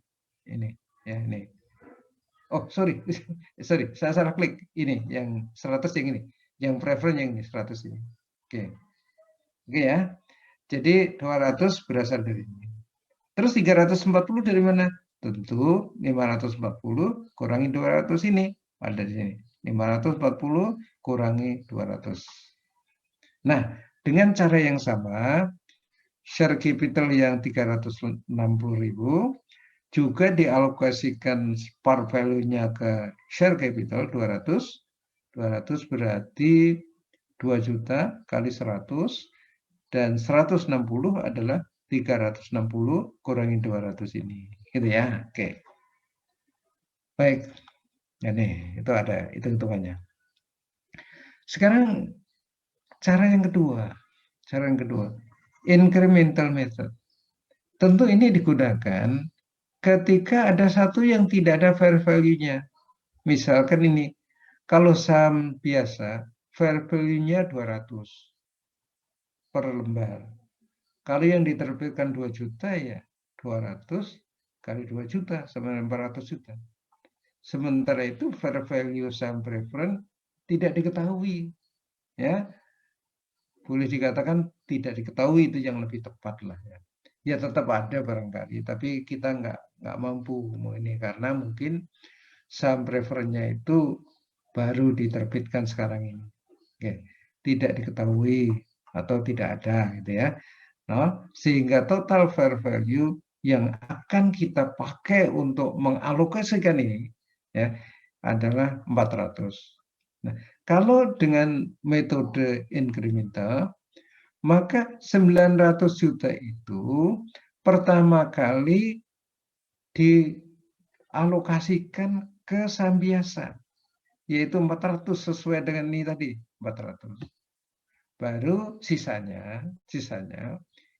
Ini ya ini. Oh, sorry. Sorry, saya salah klik. Ini yang 100 yang ini. Yang preferen yang ini 100 ini. Oke. Oke ya. Jadi 200 berasal dari ini. Terus 340 dari mana? Tentu 540 kurangi 200 ini. Ada di sini. 540 kurangi 200. Nah, dengan cara yang sama, share capital yang 360.000 juga dialokasikan par value-nya ke share capital 200. 200 berarti 2 juta kali 100 dan 160 adalah 360 kurangi 200 ini. Gitu ya. Oke. Baik. Ini itu ada hitung-hitungannya. Sekarang cara yang kedua. Cara yang kedua, incremental method. Tentu ini digunakan ketika ada satu yang tidak ada fair value-nya. Misalkan ini, kalau saham biasa, fair value-nya 200 per lembar. Kalau yang diterbitkan 2 juta ya 200 kali 2 juta sama 400 juta. Sementara itu fair value saham preferen tidak diketahui. Ya. boleh dikatakan tidak diketahui itu yang lebih tepat lah ya. Ya tetap ada barangkali, tapi kita nggak mampu ini karena mungkin saham preferennya itu baru diterbitkan sekarang ini. Oke. Tidak diketahui atau tidak ada gitu ya. Nah, sehingga total fair value yang akan kita pakai untuk mengalokasikan ini ya adalah 400. Nah, kalau dengan metode incremental maka 900 juta itu pertama kali dialokasikan ke saham biasa, yaitu 400 sesuai dengan ini tadi, 400. Baru sisanya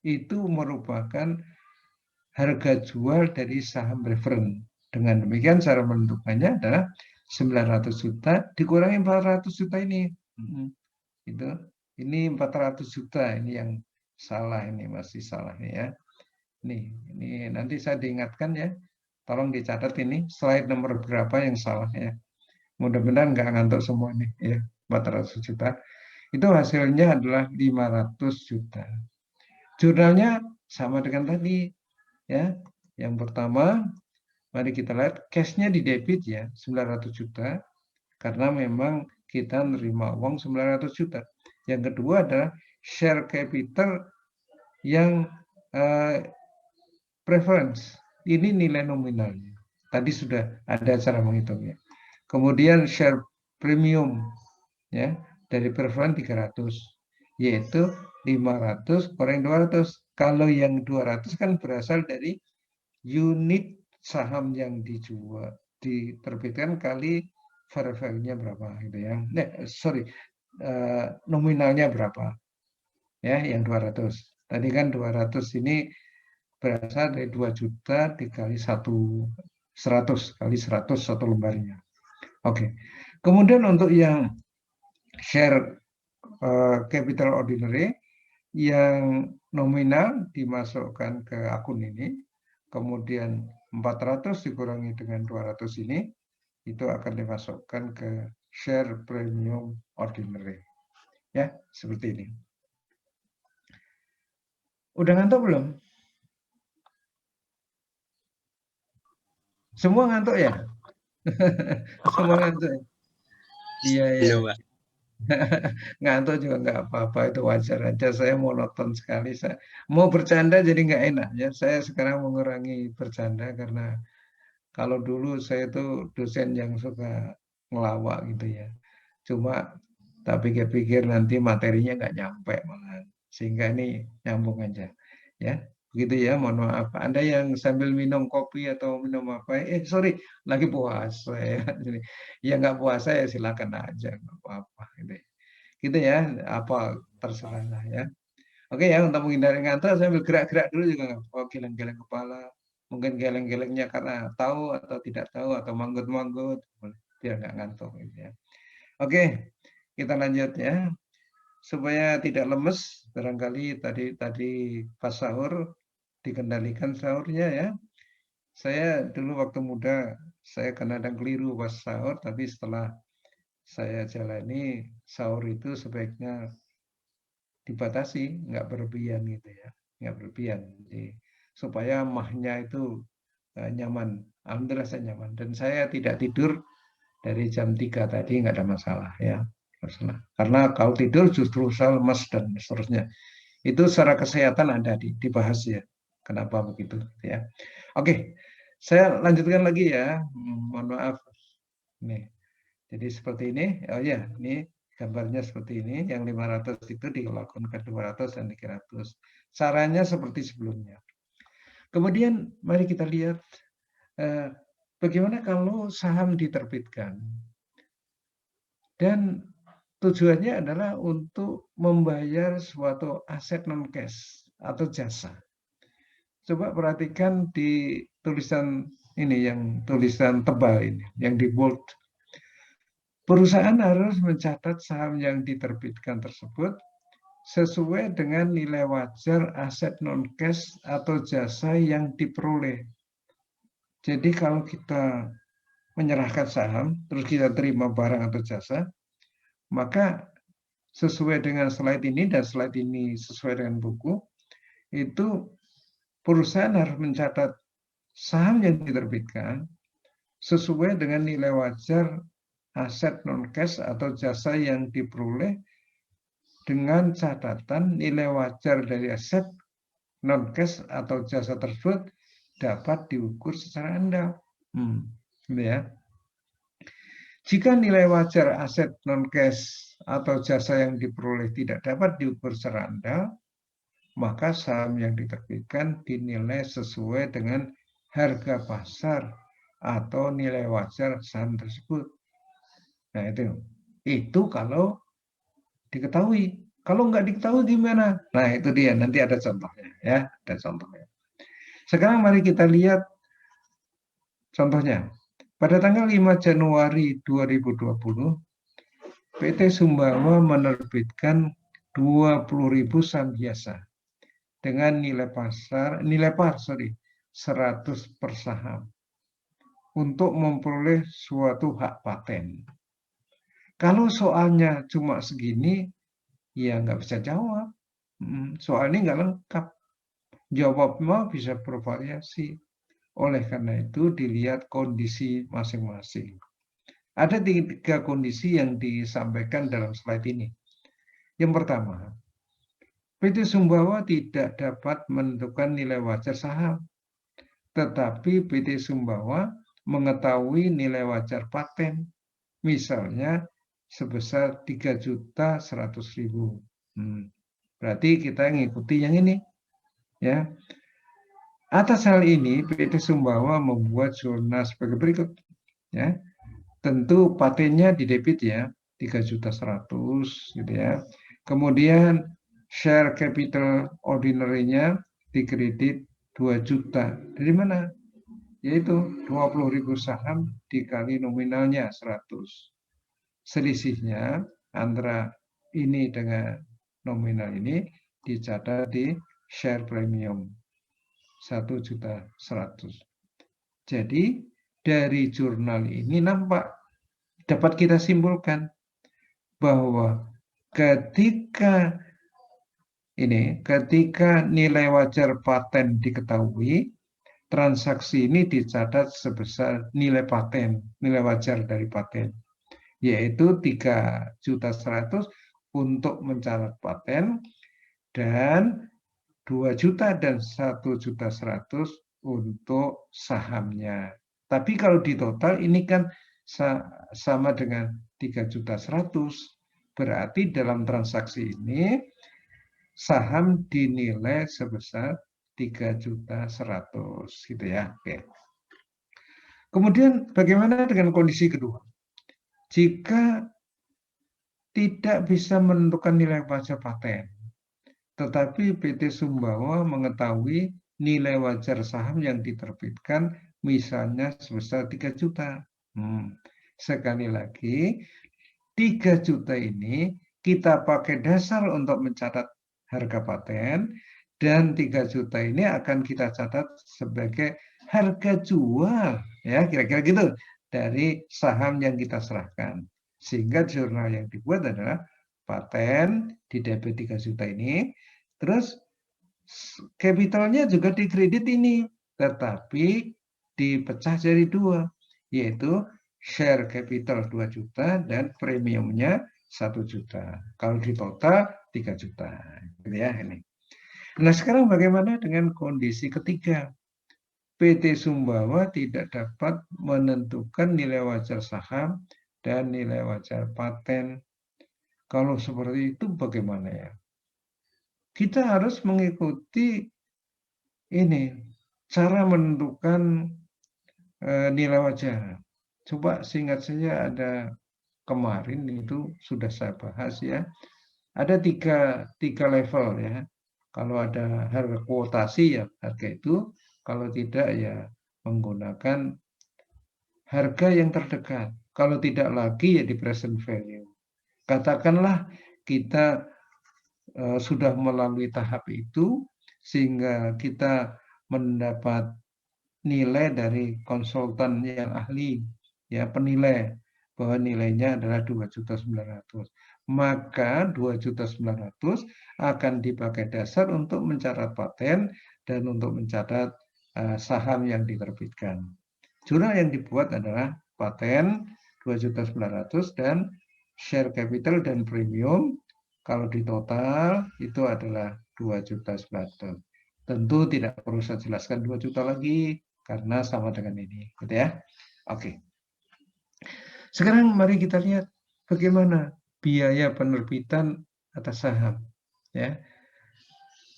itu merupakan harga jual dari saham preferen. Dengan demikian cara menentukannya adalah 900 juta dikurangi 400 juta ini. Itu. Ini 400 juta, ini yang salah ini, masih salah ini ya. Ini nanti saya diingatkan ya. Tolong dicatat ini slide nomor berapa yang salah ya. Mudah-mudahan nggak ngantuk semua nih ya. 400 juta. Itu hasilnya adalah 500 juta. Jurnalnya sama dengan tadi ya. Yang pertama, mari kita lihat cash-nya di debit ya, 900 juta karena memang kita nerima uang 900 juta. Yang kedua adalah share capital yang preference. Ini nilai nominalnya. Tadi sudah ada cara menghitungnya. Kemudian share premium ya dari preference 300 yaitu 500 kurang 200. Kalau yang 200 kan berasal dari unit saham yang dijual diterbitkan kali fair value-nya berapa gitu ya. Nominalnya berapa? Ya, yang 200. Tadi kan 200 ini berasal dari 2 juta dikali 100 kali 100 satu lembarnya. Oke. Kemudian untuk yang share capital ordinary yang nominal dimasukkan ke akun ini, kemudian 400 dikurangi dengan 200 ini, itu akan dimasukkan ke share premium ordinary. Ya, seperti ini. Udah ngantuk belum? Semua ngantuk ya? Semua ngantuk ya? Iya, iya. Ngantuk juga nggak apa-apa, itu wajar aja. Saya monoton sekali. Saya mau bercanda jadi nggak enak ya. Saya sekarang mengurangi bercanda karena kalau dulu saya itu dosen yang suka ngelawak gitu ya. Cuma tak pikir-pikir nanti materinya nggak nyampe malah. Sehingga ini nyambung aja. Ya, begitu ya. Mohon maaf. Anda yang sambil minum kopi atau minum apa? Sorry, lagi puasa ya. Ya nggak puasa ya silakan aja, nggak apa-apa. Gitu ya. Apa terserah lah ya. Oke ya, untuk menghindari ngantuk sambil gerak-gerak dulu juga nggak apa-apa. Geleng-geleng kepala. Mungkin geleng-gelengnya karena tahu atau tidak tahu atau manggut-manggut biar nggak ngantuk gitu ya. Oke, kita lanjut ya. Supaya tidak lemes, barangkali tadi pas sahur dikendalikan sahurnya ya. Saya dulu waktu muda saya kadang keliru pas sahur, tapi setelah saya jalani sahur itu sebaiknya dibatasi, nggak berlebihan gitu ya, nggak berlebihan. Jadi supaya mahnya itu nyaman. Alhamdulillah saya nyaman dan saya tidak tidur dari jam 3 tadi nggak ada masalah ya. Karena kalau tidur justru saya lemas dan seterusnya. Itu secara kesehatan ada dibahas ya. Kenapa begitu ya. Oke, saya lanjutkan lagi ya. Mohon maaf. Nih. Jadi seperti ini. Oh ya, ini gambarnya seperti ini. Yang 500 itu dilakukan ke 200 dan 300. Caranya seperti sebelumnya. Kemudian mari kita lihat bagaimana kalau saham diterbitkan. Dan tujuannya adalah untuk membayar suatu aset non-cash atau jasa. Coba perhatikan di tulisan ini, yang tulisan tebal ini, yang di bold. Perusahaan harus mencatat saham yang diterbitkan tersebut sesuai dengan nilai wajar aset non-cash atau jasa yang diperoleh. Jadi kalau kita menyerahkan saham, terus kita terima barang atau jasa, maka sesuai dengan slide ini dan slide ini sesuai dengan buku, itu perusahaan harus mencatat saham yang diterbitkan sesuai dengan nilai wajar aset non-cash atau jasa yang diperoleh dengan catatan nilai wajar dari aset non-cash atau jasa tersebut dapat diukur secara andal. Ya. Jika nilai wajar aset non-cash atau jasa yang diperoleh tidak dapat diukur secara andal, maka saham yang diterbitkan dinilai sesuai dengan harga pasar atau nilai wajar saham tersebut. Nah itu kalau diketahui. Kalau nggak diketahui gimana? Nah itu dia, nanti ada contohnya ya, ada contohnya. Sekarang mari kita lihat contohnya. Pada tanggal 5 Januari 2020, PT Sumbawa menerbitkan 20.000 saham biasa dengan nilai par 100 per saham untuk memperoleh suatu hak paten. Kalau soalnya cuma segini, ya nggak bisa jawab. Soalnya nggak lengkap. Jawabnya bisa bervariasi. Oleh karena itu dilihat kondisi masing-masing. Ada 3 kondisi yang disampaikan dalam slide ini. Yang pertama, PT Sumbawa tidak dapat menentukan nilai wajar saham, tetapi PT Sumbawa mengetahui nilai wajar paten, misalnya sebesar 3.100.000. Berarti kita ngikuti yang ini, ya. Atas hal ini, PT Sumbawa membuat jurnal sebagai berikut. Ya, tentu patennya didebit ya, 3.100.000 gitu ya. Kemudian share capital ordinary-nya dikredit 2 juta. Dari mana? Yaitu 20.000 saham dikali nominalnya 100. Selisihnya antara ini dengan nominal ini dicatat di share premium 1.100.000. Jadi dari jurnal ini dapat kita simpulkan bahwa ketika nilai wajar paten diketahui, transaksi ini dicatat sebesar nilai wajar dari paten, yaitu 3.100.000 untuk mencatat paten dan 2 juta dan 1.100.000 untuk sahamnya. Tapi kalau di total ini kan sama dengan 3.100.000. Berarti dalam transaksi ini saham dinilai sebesar 3.100.000 gitu ya. Oke. Kemudian bagaimana dengan kondisi kedua? Jika tidak bisa menentukan nilai wajar paten, tetapi PT Sumbawa mengetahui nilai wajar saham yang diterbitkan misalnya sebesar 3 juta. Sekali lagi, 3 juta ini kita pakai dasar untuk mencatat harga paten, dan 3 juta ini akan kita catat sebagai harga jual, ya kira-kira gitu, dari saham yang kita serahkan. Sehingga jurnal yang dibuat adalah paten di debit 3 juta ini, terus capitalnya juga dikredit ini, tetapi dipecah jadi 2, yaitu share capital 2 juta dan premiumnya 1 juta. Kalau di total 3 juta. Gitu ya ini. Nah sekarang bagaimana dengan kondisi ketiga? PT Sumbawa tidak dapat menentukan nilai wajar saham dan nilai wajar paten. Kalau seperti itu bagaimana ya? Kita harus mengikuti ini cara menentukan nilai wajar. Coba seingat saya ada kemarin itu sudah saya bahas ya. Ada tiga level ya. Kalau ada harga kuotasi ya harga itu, kalau tidak ya menggunakan harga yang terdekat. Kalau tidak lagi ya di present value. Katakanlah kita sudah melalui tahap itu sehingga kita mendapat nilai dari konsultan yang ahli ya penilai bahwa nilainya adalah 2.900.000. Maka 2.900.000 akan dipakai dasar untuk mencatat paten dan untuk mencatat saham yang diterbitkan. Jurnal yang dibuat adalah paten 2.900.000 dan share capital dan premium. Kalau di total itu adalah 2.900.000. Tentu tidak perlu saya jelaskan 2 juta lagi karena sama dengan ini, gitu ya. Oke. Sekarang mari kita lihat bagaimana biaya penerbitan atas saham, ya.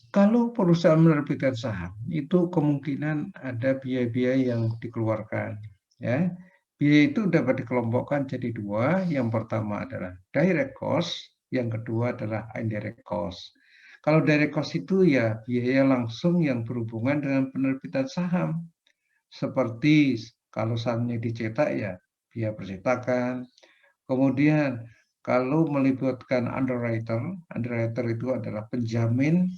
Kalau perusahaan menerbitkan saham, itu kemungkinan ada biaya-biaya yang dikeluarkan, ya. Biaya itu dapat dikelompokkan jadi dua. Yang pertama adalah direct cost, yang kedua adalah indirect cost. Kalau direct cost itu ya biaya langsung yang berhubungan dengan penerbitan saham. Seperti kalau sahamnya dicetak ya biaya percetakan. Kemudian kalau melibatkan underwriter itu adalah penjamin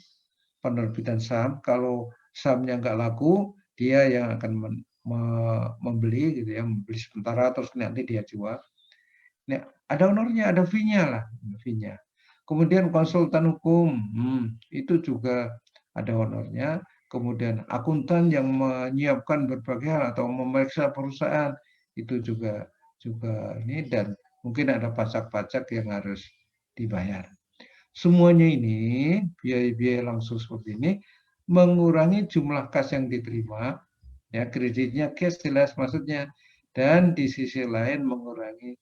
penerbitan saham. Kalau sahamnya nggak laku, dia yang akan membeli gitu ya, membeli sementara terus nanti dia jual. Nah, ada honornya, ada fee-nya lah, fee-nya. Kemudian konsultan hukum, itu juga ada honornya. Kemudian akuntan yang menyiapkan berbagai hal atau memeriksa perusahaan, itu juga ini, dan mungkin ada pajak-pajak yang harus dibayar. Semuanya ini, biaya-biaya langsung seperti ini, mengurangi jumlah kas yang diterima, ya kreditnya cash jelas maksudnya, dan di sisi lain mengurangi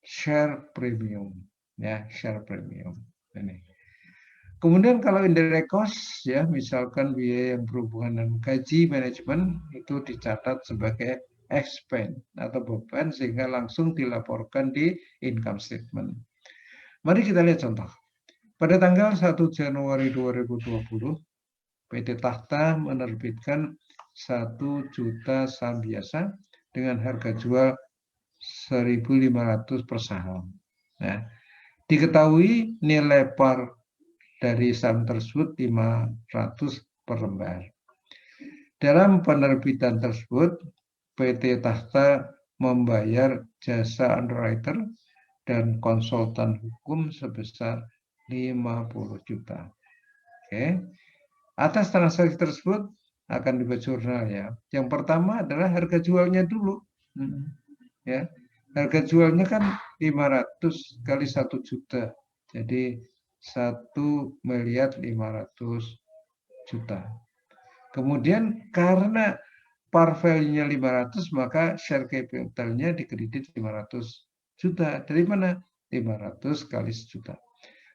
share premium, ya share premium ini. Kemudian kalau indirect cost, ya misalkan biaya yang berhubungan dengan gaji manajemen itu dicatat sebagai expense atau beban sehingga langsung dilaporkan di income statement. Mari kita lihat contoh. Pada tanggal 1 Januari 2020, PT Tahta menerbitkan 1 juta saham biasa dengan harga jual 1.500 per saham. Nah, diketahui nilai par dari saham tersebut 500 per lembar. Dalam penerbitan tersebut, PT Tahta membayar jasa underwriter dan konsultan hukum sebesar 50 juta. Oke. Atas transaksi tersebut akan dibuat jurnal ya. Yang pertama adalah harga jualnya dulu. Ya. Harga jualnya kan 500 kali 1 juta. Jadi 1.500.000.000. Kemudian karena par value-nya 500, maka share capital-nya dikredit 500 juta. Dari mana? 500 kali 1 juta.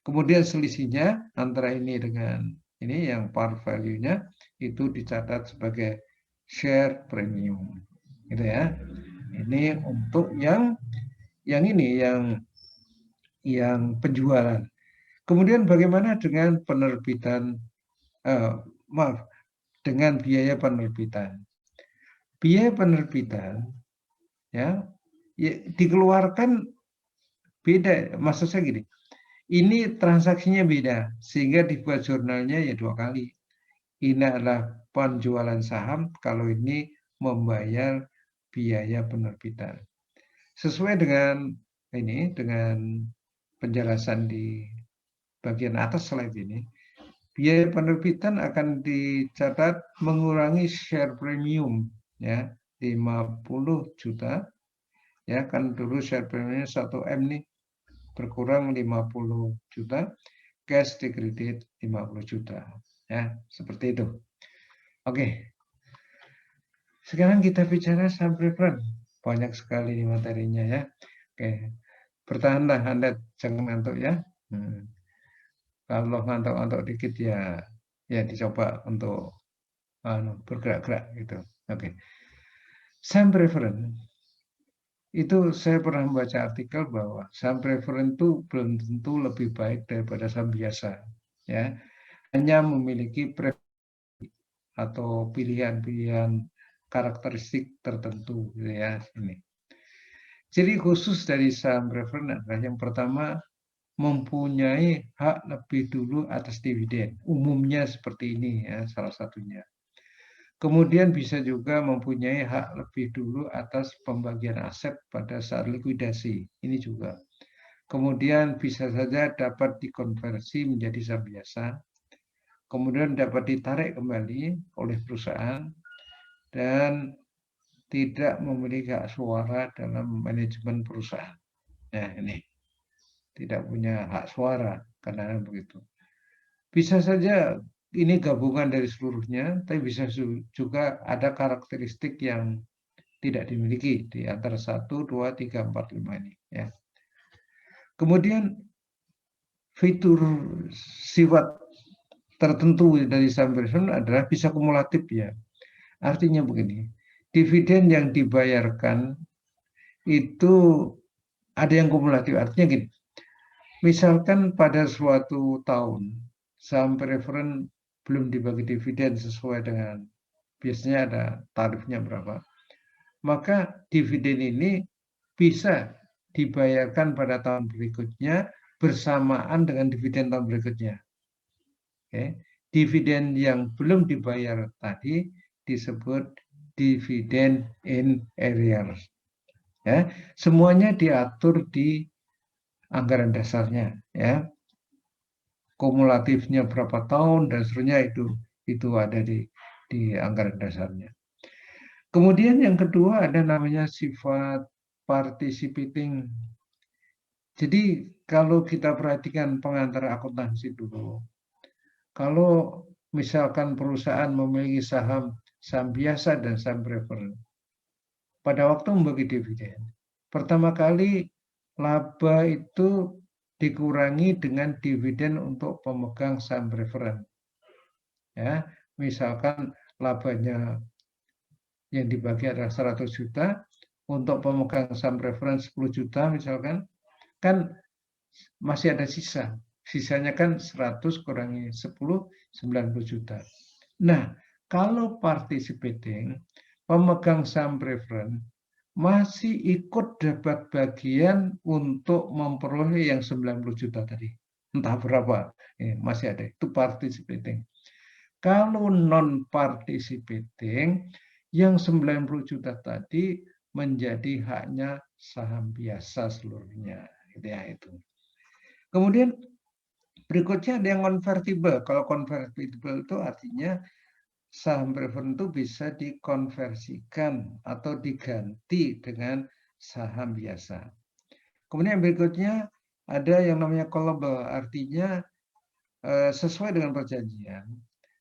Kemudian selisihnya antara ini dengan ini yang par value-nya itu dicatat sebagai share premium. Gitu ya. Ini untuk yang ini yang penjualan. Kemudian bagaimana dengan penerbitan dengan biaya penerbitan. Biaya penerbitan ya dikeluarkan beda, maksud saya gini. Ini transaksinya beda sehingga dibuat jurnalnya ya 2 kali. Ini adalah penjualan saham, kalau ini membayar biaya penerbitan. Sesuai dengan ini, dengan penjelasan di bagian atas slide ini, biaya penerbitan akan dicatat mengurangi share premium ya 50 juta. Ya kan dulu share premiumnya 1M nih, berkurang 50 juta, cash dikredit 50 juta. Ya, seperti itu. Oke. Sekarang kita bicara saham preference. Banyak sekali di materinya ya. Oke. Bertahanlah Anda, jangan ngantuk ya. Kalau ngantuk-ngantuk dikit ya dicoba untuk bergerak-gerak gitu. Oke. Saham preference itu saya pernah membaca artikel bahwa saham preference itu belum tentu lebih baik daripada saham biasa. Ya. Hanya memiliki preferensi atau pilihan-pilihan karakteristik tertentu gitu ya ini. Ciri khusus dari saham preference adalah yang pertama mempunyai hak lebih dulu atas dividen. Umumnya seperti ini ya salah satunya. Kemudian bisa juga mempunyai hak lebih dulu atas pembagian aset pada saat likuidasi. Ini juga. Kemudian bisa saja dapat dikonversi menjadi saham biasa. Kemudian dapat ditarik kembali oleh perusahaan dan tidak memiliki hak suara dalam manajemen perusahaan. Nah, ini tidak punya hak suara karena begitu. Bisa saja ini gabungan dari seluruhnya, tapi bisa juga ada karakteristik yang tidak dimiliki di antara 1, 2, 3, 4, 5 ini. Ya. Kemudian fitur sifat tertentu dari saham preferred adalah bisa kumulatif ya. Artinya begini, dividen yang dibayarkan itu ada yang kumulatif. Artinya gini, misalkan pada suatu tahun saham preferred belum dibagi dividen sesuai dengan biasanya ada tarifnya berapa, maka dividen ini bisa dibayarkan pada tahun berikutnya bersamaan dengan dividen tahun berikutnya. Oke. Dividen yang belum dibayar tadi disebut dividen in arrears. Ya, semuanya diatur di anggaran dasarnya. Ya, kumulatifnya berapa tahun dan seterusnya itu ada di anggaran dasarnya. Kemudian yang kedua ada namanya sifat participating. Jadi kalau kita perhatikan pengantar akuntansi dulu, kalau misalkan perusahaan memiliki saham biasa dan saham preferred, pada waktu membagi dividen, pertama kali laba itu dikurangi dengan dividen untuk pemegang saham preferred. Ya, misalkan labanya yang dibagi adalah 100 juta, untuk pemegang saham preferred 10 juta misalkan, kan masih ada sisa. Sisanya kan 100 kurangi 10, 90 juta. Nah, kalau participating, pemegang saham preferred masih ikut dapat bagian untuk memperoleh yang 90 juta tadi. Entah berapa, masih ada. Itu participating. Kalau non-participating, yang 90 juta tadi menjadi haknya saham biasa seluruhnya. Itu. Kemudian berikutnya ada yang convertible. Kalau convertible itu artinya saham preferred itu bisa dikonversikan atau diganti dengan saham biasa. Kemudian berikutnya ada yang namanya callable, artinya sesuai dengan perjanjian,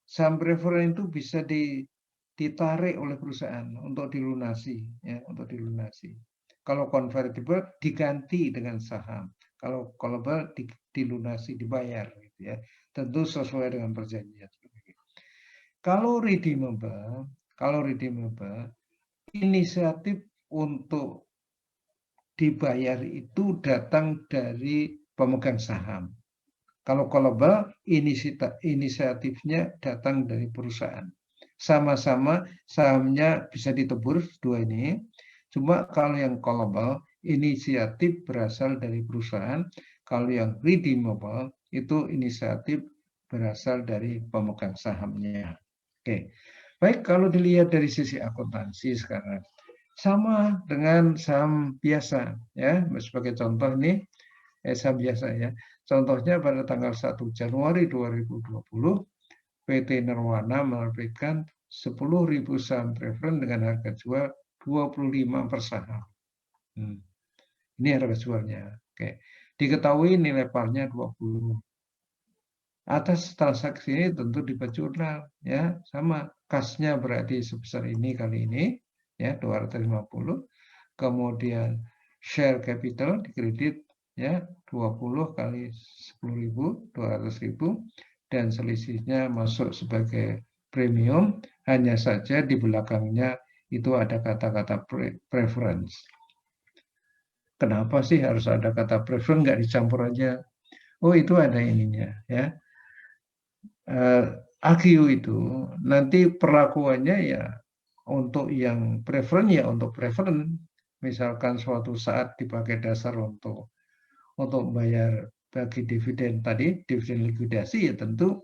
saham preferred itu bisa ditarik oleh perusahaan untuk dilunasi, ya, untuk dilunasi. Kalau convertible diganti dengan saham. Kalau callable dilunasi, dibayar, gitu ya. Tentu sesuai dengan perjanjian. Kalau redeemable, inisiatif untuk dibayar itu datang dari pemegang saham. Kalau callable, inisiatifnya datang dari perusahaan. Sama-sama sahamnya bisa ditebur dua ini. Cuma kalau yang callable, inisiatif berasal dari perusahaan. Kalau yang redeemable, itu inisiatif berasal dari pemegang sahamnya. Oke. Baik, kalau dilihat dari sisi akuntansi sekarang, sama dengan saham biasa, ya. Sebagai contoh ini, saham biasa ya. Contohnya pada tanggal 1 Januari 2020, PT Nirwana menerbitkan 10.000 saham preferred dengan harga jual 25 per saham. Ini harga jualnya. Oke. Diketahui nilai parnya 20. Atas transaksi ini tentu dibuat jurnal, ya, sama. Kasnya berarti sebesar ini kali ini, ya, 250. Kemudian share capital dikredit, ya, 20 kali 10.000, 200.000, dan selisihnya masuk sebagai premium. Hanya saja di belakangnya itu ada kata-kata preference. Kenapa sih harus ada kata preference, nggak dicampur aja? Oh, itu ada ininya, ya. AQ itu nanti perlakuannya ya untuk yang preference ya untuk preference. Misalkan suatu saat dipakai dasar untuk bayar bagi dividen tadi, dividen likuidasi, ya tentu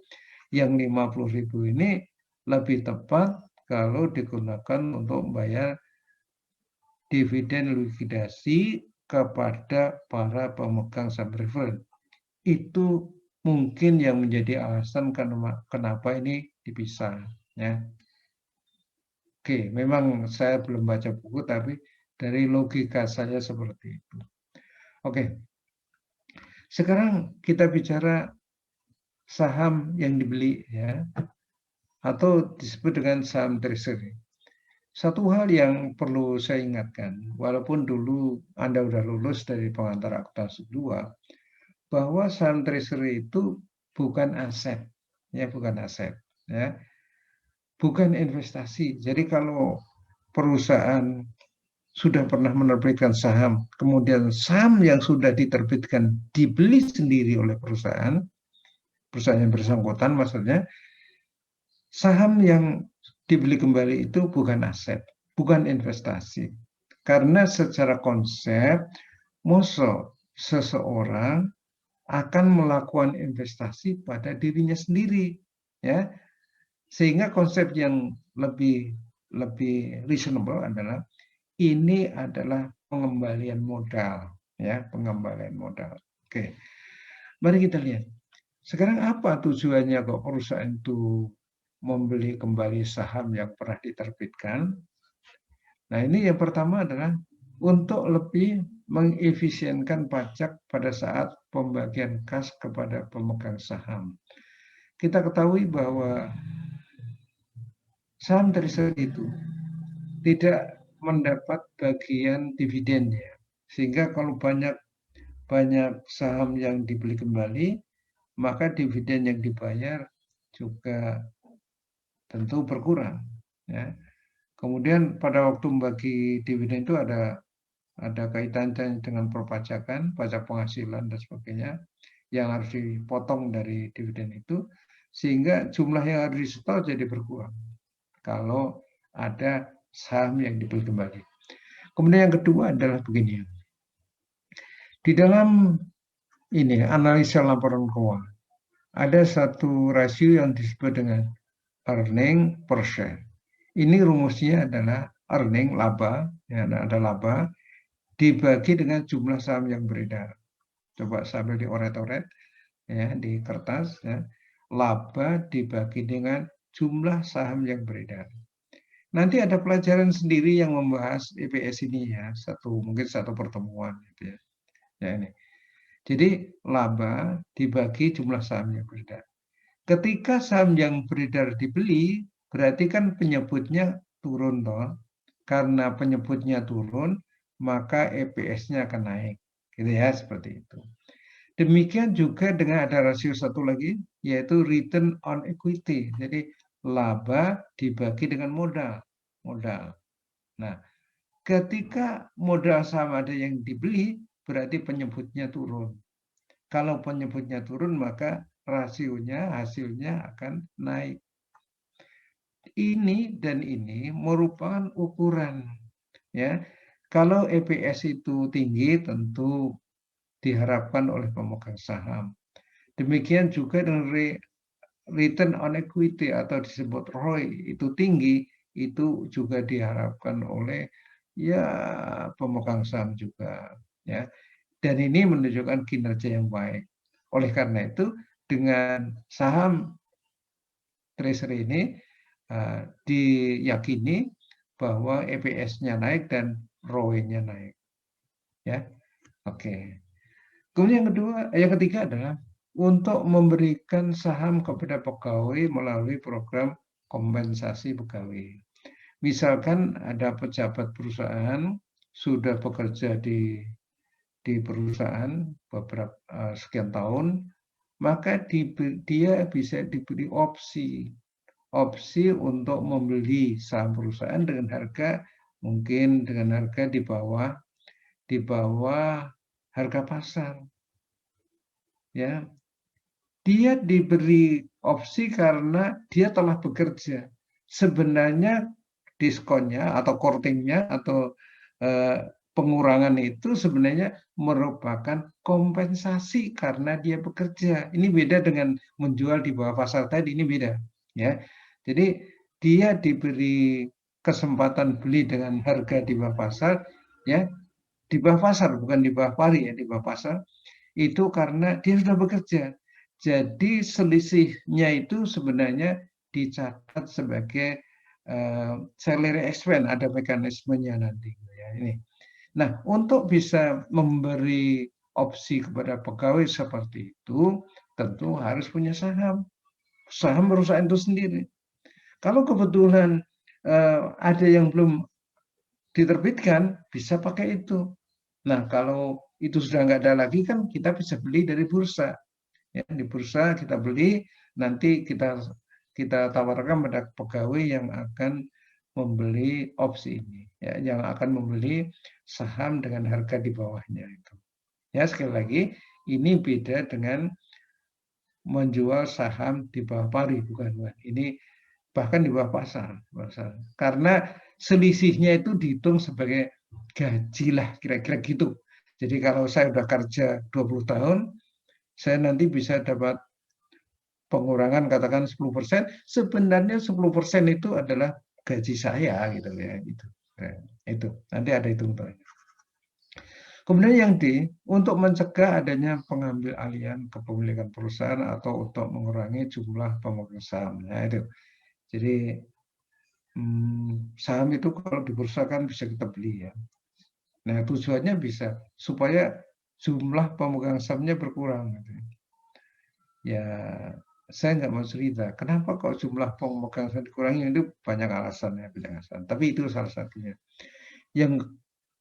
yang 50.000 ini lebih tepat kalau digunakan untuk membayar dividen likuidasi kepada para pemegang saham preferred. Itu mungkin yang menjadi alasan kenapa ini dipisah. Ya. Oke, memang saya belum baca buku, tapi dari logika saya seperti itu. Oke, sekarang kita bicara saham yang dibeli, ya, atau disebut dengan saham treasury. Satu hal yang perlu saya ingatkan, walaupun dulu Anda sudah lulus dari pengantar akuntansi 2, bahwa saham treasury itu bukan aset, ya, bukan aset, ya, bukan investasi. Jadi kalau perusahaan sudah pernah menerbitkan saham, kemudian saham yang sudah diterbitkan dibeli sendiri oleh perusahaan yang bersangkutan, maksudnya saham yang dibeli kembali itu bukan aset, bukan investasi. Karena secara konsep, mosok seseorang akan melakukan investasi pada dirinya sendiri, ya. Sehingga konsep yang lebih reasonable adalah ini adalah pengembalian modal, ya, pengembalian modal. Oke. Mari kita lihat. Sekarang apa tujuannya kok perusahaan itu membeli kembali saham yang pernah diterbitkan? Nah, ini yang pertama adalah untuk lebih mengefisienkan pajak pada saat pembagian kas kepada pemegang saham. Kita ketahui bahwa saham tersebut itu tidak mendapat bagian dividennya. Sehingga kalau banyak saham yang dibeli kembali, maka dividen yang dibayar juga tentu berkurang. Ya. Kemudian pada waktu membagi dividen itu ada kaitannya dengan perpajakan, pajak penghasilan dan sebagainya yang harus dipotong dari dividen itu, sehingga jumlah yang harus disetor jadi berkurang kalau ada saham yang dibeli kembali. Kemudian yang kedua adalah begini. Di dalam ini analisa laporan keuangan ada satu rasio yang disebut dengan earning per share. Ini rumusnya adalah earning, laba, ya, ada laba, dibagi dengan jumlah saham yang beredar. Coba sambil dioret-oret ya di kertas, ya. Laba dibagi dengan jumlah saham yang beredar. Nanti ada pelajaran sendiri yang membahas EPS ini ya, mungkin satu pertemuan gitu ya. Ya ini. Jadi laba dibagi jumlah saham yang beredar. Ketika saham yang beredar dibeli, berarti kan penyebutnya turun toh. Karena penyebutnya turun, maka EPS-nya akan naik. Gitu ya, seperti itu. Demikian juga dengan ada rasio satu lagi, yaitu return on equity. Jadi laba dibagi dengan modal. Nah, ketika modal saham ada yang dibeli, berarti penyebutnya turun. Kalau penyebutnya turun, maka rasionya, hasilnya akan naik. Ini dan ini merupakan ukuran. Ya, kalau EPS itu tinggi, tentu diharapkan oleh pemegang saham. Demikian juga dengan return on equity atau disebut ROI itu tinggi, itu juga diharapkan oleh ya pemegang saham juga. Ya, dan ini menunjukkan kinerja yang baik. Oleh karena itu, dengan saham treasury ini diyakini bahwa EPS-nya naik dan ROE-nya naik. Ya, oke. Kemudian yang ketiga adalah untuk memberikan saham kepada pegawai melalui program kompensasi pegawai. Misalkan ada pejabat perusahaan sudah bekerja di perusahaan beberapa sekian tahun, maka dia bisa diberi opsi untuk membeli saham perusahaan dengan harga mungkin dengan harga di bawah harga pasar. Ya. Dia diberi opsi karena dia telah bekerja. Sebenarnya diskonnya atau kortingnya atau pengurangan itu sebenarnya merupakan kompensasi karena dia bekerja. Ini beda dengan menjual di bawah pasar tadi, ini beda. Ya. Jadi dia diberi kesempatan beli dengan harga di bawah pasar, ya di bawah pasar, bukan di bawah pari ya, di bawah pasar, itu karena dia sudah bekerja. Jadi selisihnya itu sebenarnya dicatat sebagai salary expense, ada mekanismenya nanti. Ya, ini. Nah, untuk bisa memberi opsi kepada pegawai seperti itu, tentu harus punya saham. Saham perusahaan itu sendiri. Kalau kebetulan ada yang belum diterbitkan, bisa pakai itu. Nah, kalau itu sudah nggak ada lagi kan kita bisa beli dari bursa. Ya, di bursa kita beli, nanti kita tawarkan pada pegawai yang akan membeli opsi ini, ya, yang akan membeli saham dengan harga di bawahnya itu. Ya, sekali lagi ini beda dengan menjual saham di bawah pari, bukan. Ini bahkan di bawah pasar. Karena selisihnya itu dihitung sebagai gaji lah, kira-kira gitu. Jadi kalau saya sudah kerja 20 tahun, saya nanti bisa dapat pengurangan katakan 10%, sebenarnya 10% itu adalah gaji saya gitu ya, gitu. Nah, itu nanti ada hitung-hitungannya. Kemudian yang D, untuk mencegah adanya pengambil alihan kepemilikan perusahaan atau untuk mengurangi jumlah pemegang saham. Nah, itu. Jadi saham itu kalau di bursa kan bisa kita beli ya. Nah, tujuannya bisa supaya jumlah pemegang sahamnya berkurang. Gitu. Ya, saya nggak mau cerita. Kenapa kok jumlah pemegang saham dikurangi? Itu banyak alasan ya, banyak alasan. Tapi itu salah satunya. Yang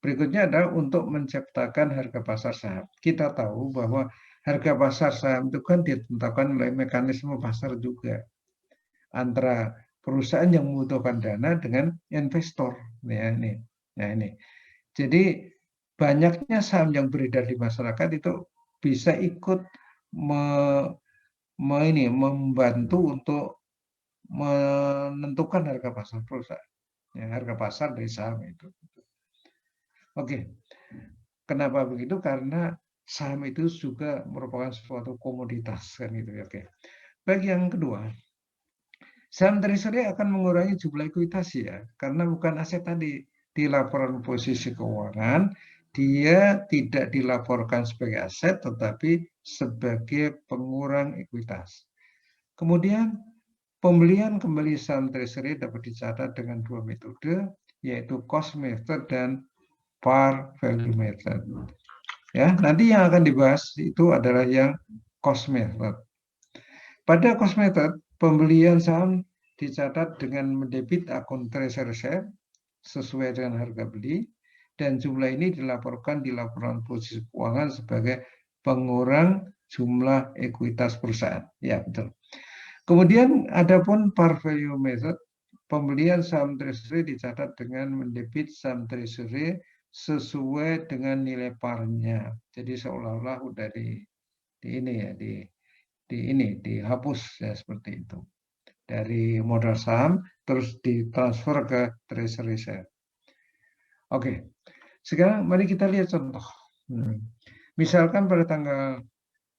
berikutnya adalah untuk menciptakan harga pasar saham. Kita tahu bahwa harga pasar saham itu kan ditentukan oleh mekanisme pasar juga antara perusahaan yang membutuhkan dana dengan investor. Ya, ini. Nah, ini. Jadi banyaknya saham yang beredar di masyarakat itu bisa ikut membantu untuk menentukan harga pasar perusahaan. Ya, harga pasar dari saham itu. Oke, kenapa begitu? Karena saham itu juga merupakan suatu komoditas kan gitu. Oke. Baik, yang kedua, saham treasury akan mengurangi jumlah ekuitas ya, karena bukan aset tadi. Di laporan posisi keuangan, dia tidak dilaporkan sebagai aset, tetapi sebagai pengurang ekuitas. Kemudian, pembelian kembali saham treasury dapat dicatat dengan dua metode, yaitu cost method dan par value method. Ya, nanti yang akan dibahas itu adalah yang cost method. Pada cost method, pembelian saham dicatat dengan mendebit akun treasury share sesuai dengan harga beli, dan jumlah ini dilaporkan di laporan posisi keuangan sebagai pengurang jumlah ekuitas perusahaan. Ya, betul. Kemudian adapun par value method, pembelian saham treasury dicatat dengan mendebit saham treasury sesuai dengan nilai parnya. Jadi seolah-olah udah dihapus ya, seperti itu. Dari modal saham terus ditransfer ke treasury share. Oke, sekarang mari kita lihat contoh. Misalkan pada tanggal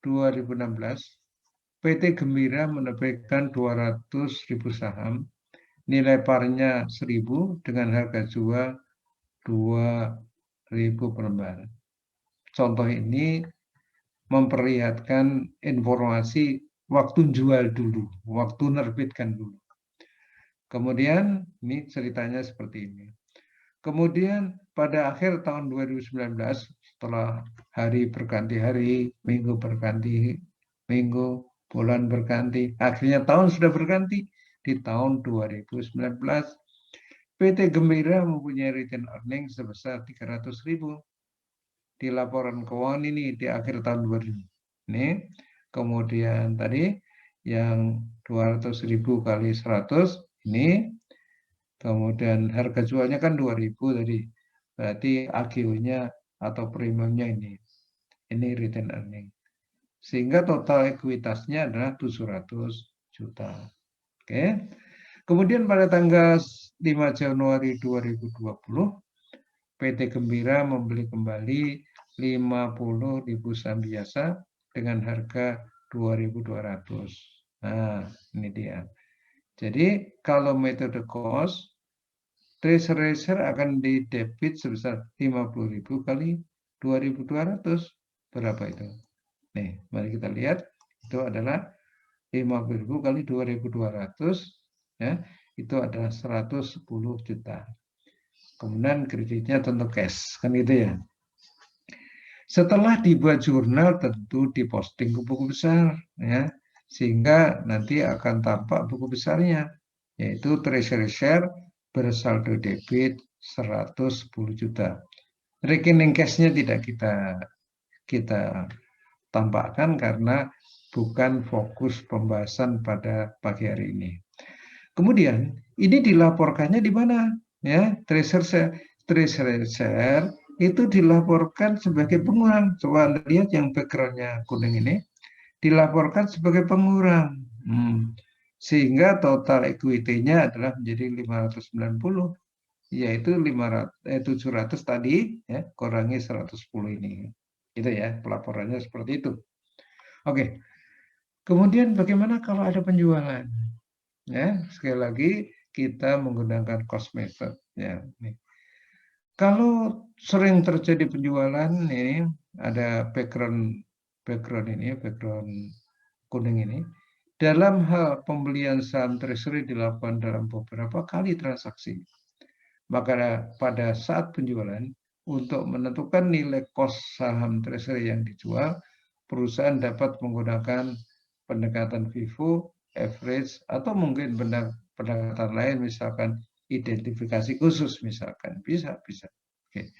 2016, PT Gembira menerbitkan 200.000 saham, nilai parnya 1.000 dengan harga jual 2.000 per lembar. Contoh ini memperlihatkan informasi waktu jual dulu, waktu nerbitkan dulu. Kemudian ini ceritanya seperti ini. Kemudian pada akhir tahun 2019, setelah hari berganti hari, minggu berganti minggu, bulan berganti, akhirnya tahun sudah berganti. Di tahun 2019, PT Gembira mempunyai retained earning sebesar 300.000 di laporan keuangan ini di akhir tahun 2000. Ini kemudian tadi yang 200.000 kali 100 ini, kemudian harga jualnya kan 2.000 tadi, berarti AGO-nya atau premiumnya ini retained earning, sehingga total ekuitasnya adalah 700 juta. Oke. Kemudian pada tanggal 5 Januari 2020, PT Gembira membeli kembali 50.000 saham biasa dengan harga 2.200. Nah, ini dia. Jadi kalau metode cost, treasury share akan didebit sebesar 50.000 kali 2.200. Berapa itu? Nih, mari kita lihat. Itu adalah 50.000 kali 2.200, ya, itu adalah 110 juta. Kemudian kreditnya tentu cash, kan gitu ya. Setelah dibuat jurnal tentu diposting ke buku besar, ya, sehingga nanti akan tampak buku besarnya, yaitu treasury share bersaldo debit 110 juta. Rekening cashnya tidak kita tampakkan karena bukan fokus pembahasan pada pagi hari ini. Kemudian ini dilaporkannya di mana? Ya, treasury share itu dilaporkan sebagai pengurang. Coba lihat yang backgroundnya kuning ini, dilaporkan sebagai pengurang. Sehingga total equity-nya adalah menjadi 590, yaitu 700 tadi, ya, kurangi 110 ini. Itu ya, pelaporannya seperti itu. Oke. Kemudian bagaimana kalau ada penjualan? Ya, sekali lagi kita menggunakan cost method. Ya, nih. Kalau sering terjadi penjualan, ini ada background ini, background kuning ini. Dalam hal pembelian saham treasury dilakukan dalam beberapa kali transaksi. Maka pada saat penjualan, untuk menentukan nilai cost saham treasury yang dijual, perusahaan dapat menggunakan pendekatan FIFO, average, atau mungkin pendekatan lain, misalkan identifikasi khusus, misalkan. Bisa. Oke.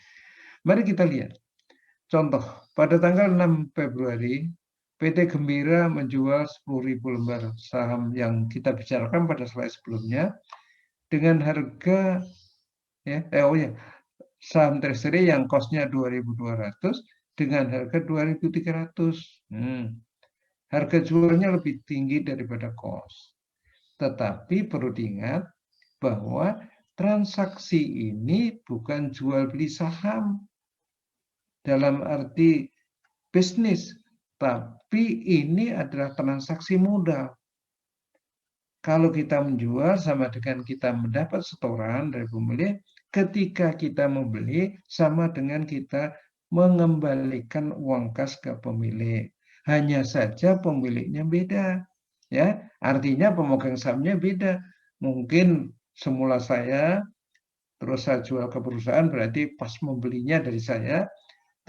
Mari kita lihat. Contoh, pada tanggal 6 Februari, PT Gembira menjual 10.000 lembar saham yang kita bicarakan pada slide sebelumnya dengan harga saham treasury yang cost-nya 2.200 dengan harga 2.300. Harga jualnya lebih tinggi daripada cost. Tetapi perlu diingat bahwa transaksi ini bukan jual beli saham dalam arti bisnis, tapi ini adalah transaksi modal. Kalau kita menjual sama dengan kita mendapat setoran dari pembeli, ketika kita membeli sama dengan kita mengembalikan uang kas ke pemilik. Hanya saja pemiliknya beda. Ya, artinya pemegang sahamnya beda. Mungkin semula saya, terus saya jual ke perusahaan, berarti pas membelinya dari saya,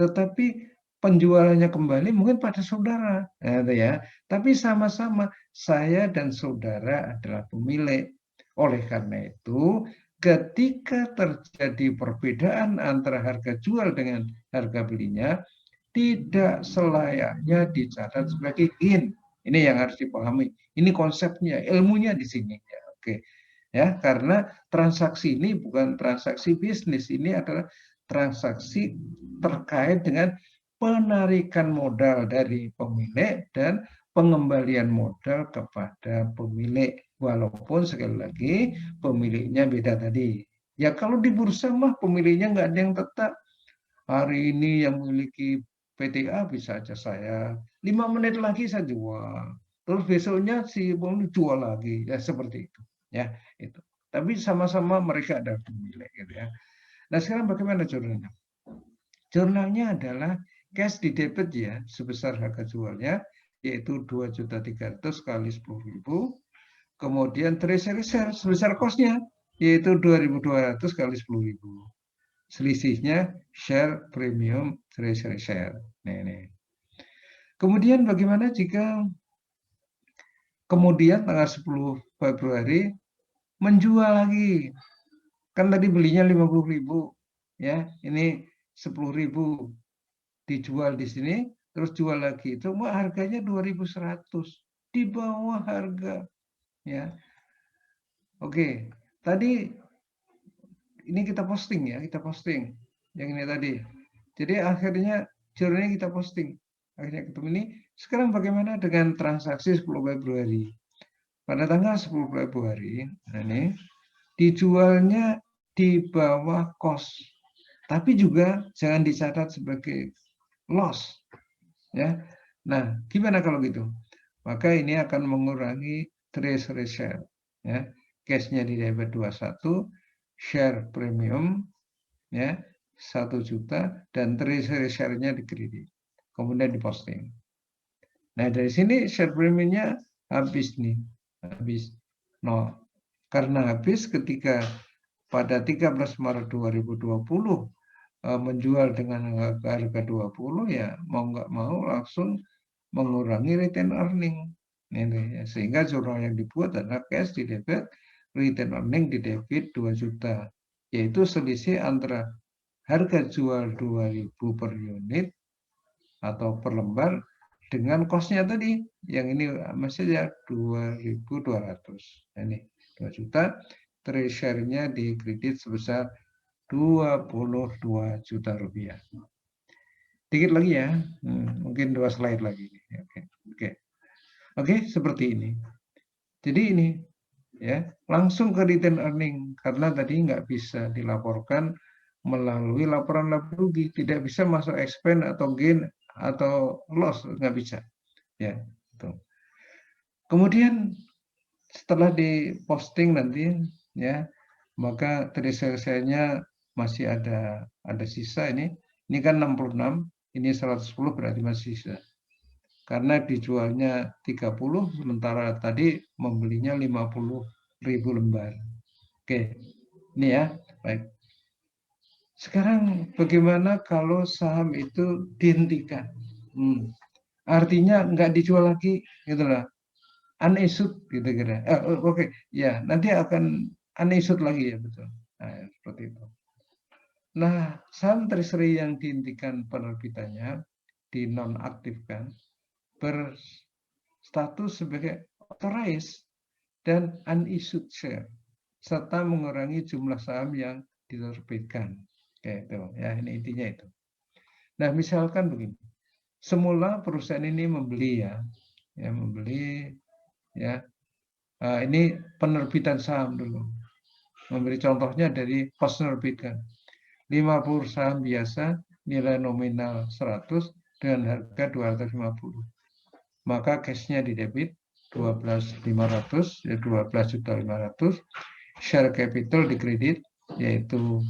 tetapi penjualannya kembali mungkin pada saudara, ya. Tapi sama-sama saya dan saudara adalah pemilik. Oleh karena itu, ketika terjadi perbedaan antara harga jual dengan harga belinya, tidak selayaknya dicatat sebagai gain. Ini yang harus dipahami. Ini konsepnya, ilmunya di sini. Ya, oke. Ya, karena transaksi ini bukan transaksi bisnis, ini adalah transaksi terkait dengan penarikan modal dari pemilik dan pengembalian modal kepada pemilik. Walaupun sekali lagi pemiliknya beda tadi. Ya kalau di bursa mah pemiliknya nggak ada yang tetap. Hari ini yang memiliki PTA bisa aja saya 5 menit lagi saya jual. Terus besoknya si pemilik jual lagi. Ya seperti itu. Ya itu. Tapi sama-sama mereka ada pemilik gitu ya. Nah sekarang bagaimana jurnalnya? Jurnalnya adalah cash di debit ya, sebesar harga jualnya, yaitu 2.300.000 kali 10.000. Kemudian treasury share sebesar costnya, yaitu 2.200 kali 10.000. Selisihnya share premium treasury share. Ini. Kemudian bagaimana jika kemudian tanggal 10 Februari menjual lagi? Kan tadi belinya 50.000, ya. Ini 10.000 dijual di sini, terus jual lagi. Cuma harganya 2.100, di bawah harga, ya. Oke, tadi ini kita posting ya, yang ini tadi. Jadi akhirnya jurnalnya kita posting. Akhirnya ketemu ini. Sekarang bagaimana dengan transaksi 10 Februari? Pada tanggal 10 Februari, ini dijualnya di bawah cost. Tapi juga jangan dicatat sebagai loss. Ya. Nah, gimana kalau gitu? Maka ini akan mengurangi treasury share. ya, cashnya di debit 21, share premium ya 1 juta dan treasury share-nya di kredit. Kemudian diposting. Nah, dari sini share premiumnya habis nih, habis. No, karena habis ketika pada 13 Maret 2020 menjual dengan harga 20 ya mau nggak mau langsung mengurangi retain earning. Ini, ya. Sehingga jurnal yang dibuat adalah cash di debit, retain earning di debit 2 juta. Yaitu selisih antara harga jual 2.000 per unit atau per lembar dengan cost-nya tadi. Yang ini maksudnya 2.200. Ini 2 juta, treasury-nya di kredit sebesar 22 juta rupiah. Dikit lagi ya, mungkin 2 slide lagi. Oke, seperti ini. Jadi ini ya langsung ke retain earning karena tadi nggak bisa dilaporkan melalui laporan laba rugi, tidak bisa masuk expense atau gain atau loss, nggak bisa. Ya, itu. Kemudian setelah diposting nanti ya, maka treasury-nya masih ada sisa ini. Ini kan 66, ini 110 berarti masih sisa. Karena dijualnya 30, sementara tadi membelinya 50.000 lembar. Oke, ini ya, baik. Sekarang bagaimana kalau saham itu dihentikan? Artinya nggak dijual lagi, gitu lah. Unissued, gitu kira. Oke, ya nanti akan unissued lagi ya, betul. Nah, seperti itu. Nah, saham treasury yang dihentikan penerbitannya, dinonaktifkan, berstatus sebagai authorized dan unissued share, serta mengurangi jumlah saham yang diterbitkan. Oke, itu ya, ini intinya itu. Nah, misalkan begini, semula perusahaan ini membeli membeli ya. Ini penerbitan saham dulu. Memberi contohnya dari pas menerbitkan. 50 saham biasa, nilai nominal 100 dengan harga 250. Maka cashnya di debit 12.500, ya 12.500. Share capital di kredit, yaitu